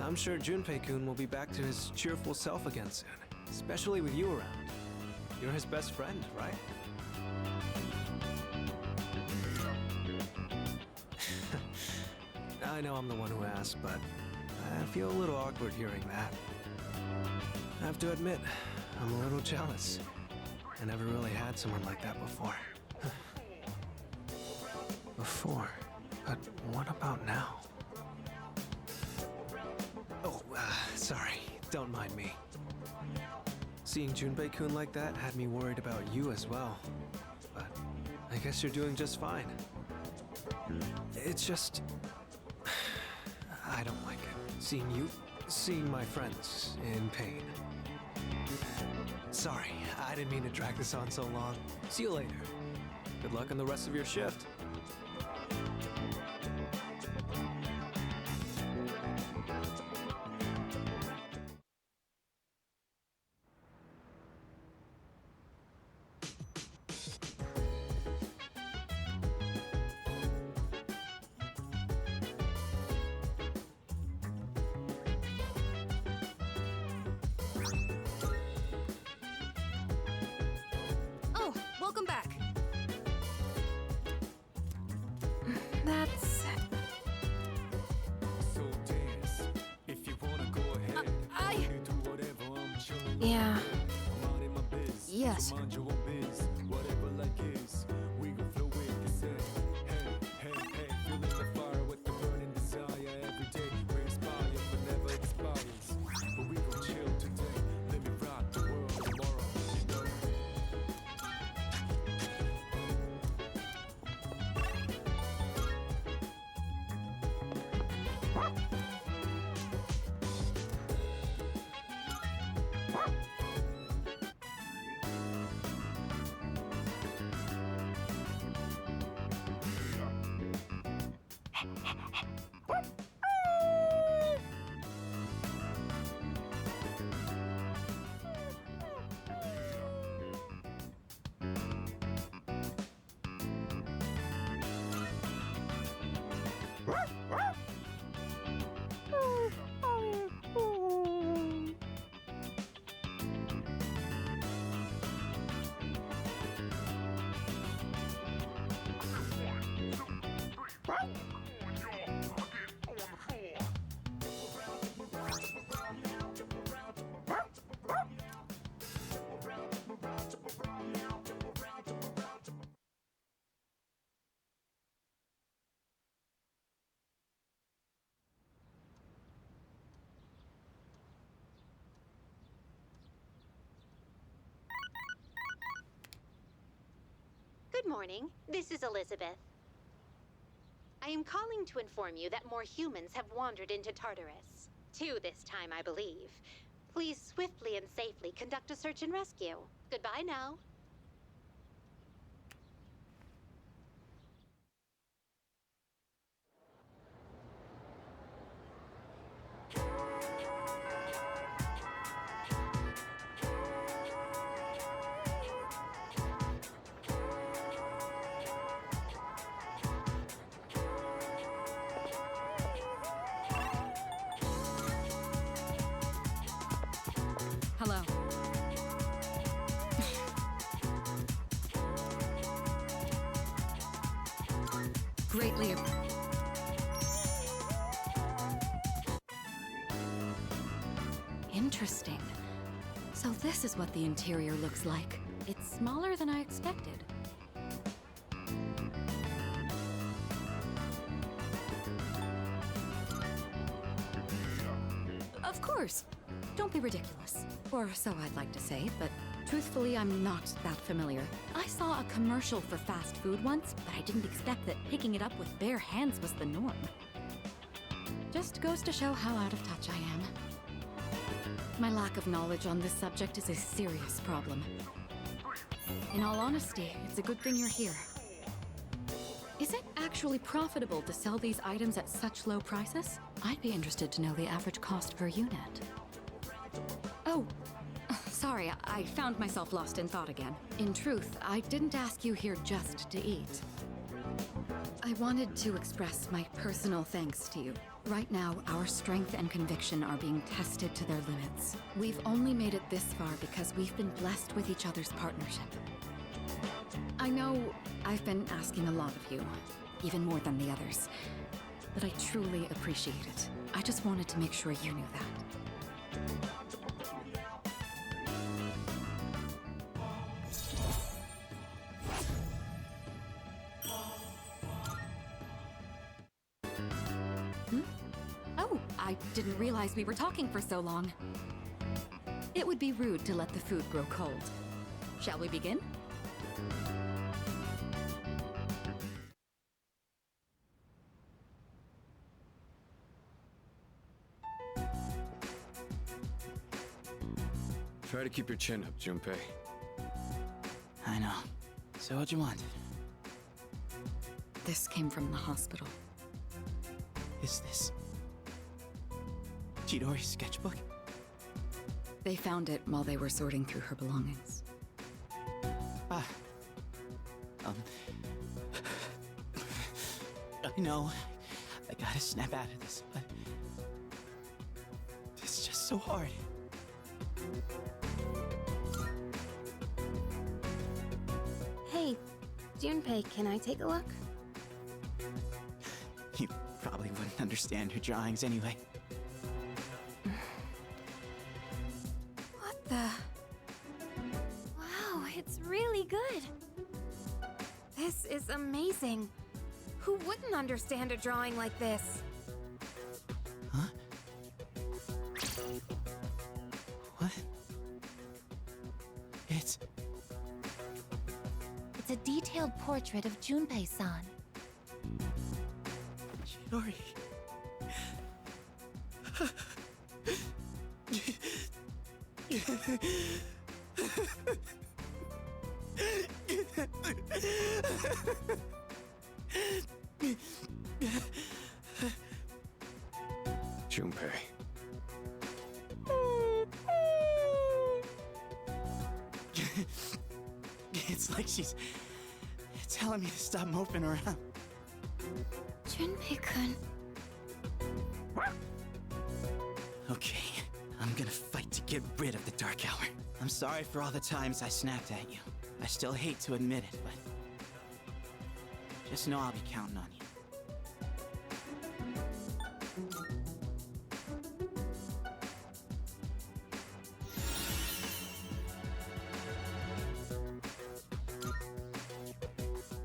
I'm sure Junpei-kun will be back to his cheerful self again soon, especially with you around. You're his best friend, right? I know I'm the one who asked, but I feel a little awkward hearing that. I have to admit, I'm a little jealous. I never really had someone like that before. But what about now? Oh, sorry. Don't mind me. Seeing Junpei-kun like that had me worried about you as well. But I guess you're doing just fine. It's just... I don't like it. Seeing my friends in pain. Sorry, I didn't mean to drag this on so long. See you later. Good luck on the rest of your shift. Oh, welcome back. That's... So dance. If you wanna go ahead, I... do whatever, I'm chilling. Yeah. Yes. So mind your own biz, whatever like is. We gon' flow with this end. Hey, hey, hey, feeling the fire with the burning desire every day. We inspire, but never expires. But we gon' chill today. Let me rock the world tomorrow. You know? Good morning. This is Elizabeth. I am calling to inform you that more humans have wandered into Tartarus. 2 this time, I believe. Please swiftly and safely conduct a search and rescue. Goodbye now. Hello. Greatly. Interesting. So this is what the interior looks like. It's smaller than I expected. Of course. Don't be ridiculous. Or so I'd like to say, but truthfully, I'm not that familiar. I saw a commercial for fast food once, but I didn't expect that picking it up with bare hands was the norm. Just goes to show how out of touch I am. My lack of knowledge on this subject is a serious problem. In all honesty, it's a good thing you're here. Is it actually profitable to sell these items at such low prices? I'd be interested to know the average cost per unit. Oh, sorry, I found myself lost in thought again. In truth, I didn't ask you here just to eat. I wanted to express my personal thanks to you. Right now, our strength and conviction are being tested to their limits. We've only made it this far because we've been blessed with each other's partnership. I know I've been asking a lot of you, even more than the others, but I truly appreciate it. I just wanted to make sure you knew that. Oh, I didn't realize we were talking for so long. It would be rude to let the food grow cold. Shall we begin? Try to keep your chin up, Junpei. I know. So what'd you want? This came from the hospital. Is this Chidori's sketchbook? They found it while they were sorting through her belongings. I know. I gotta snap out of this, but it's just so hard. Hey, Junpei, can I take a look? You probably wouldn't understand her drawings anyway. What the? Wow. It's really good. This is amazing. Who wouldn't understand a drawing like this? Huh? What? It's a detailed portrait of Junpei-san. Chidori. Junpei. It's like she's telling me to stop moping around. Junpei-kun. Okay, I'm gonna fight to get rid of the Dark Hour. I'm sorry for all the times I snapped at you. I still hate to admit it, but just know I'll be counting on you.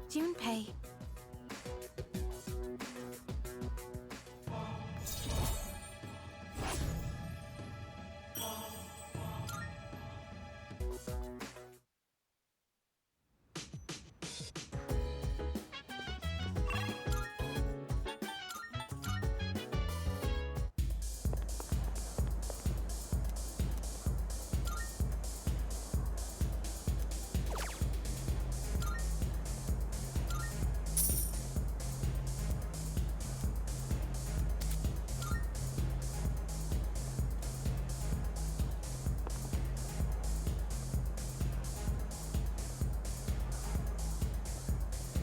Junpei,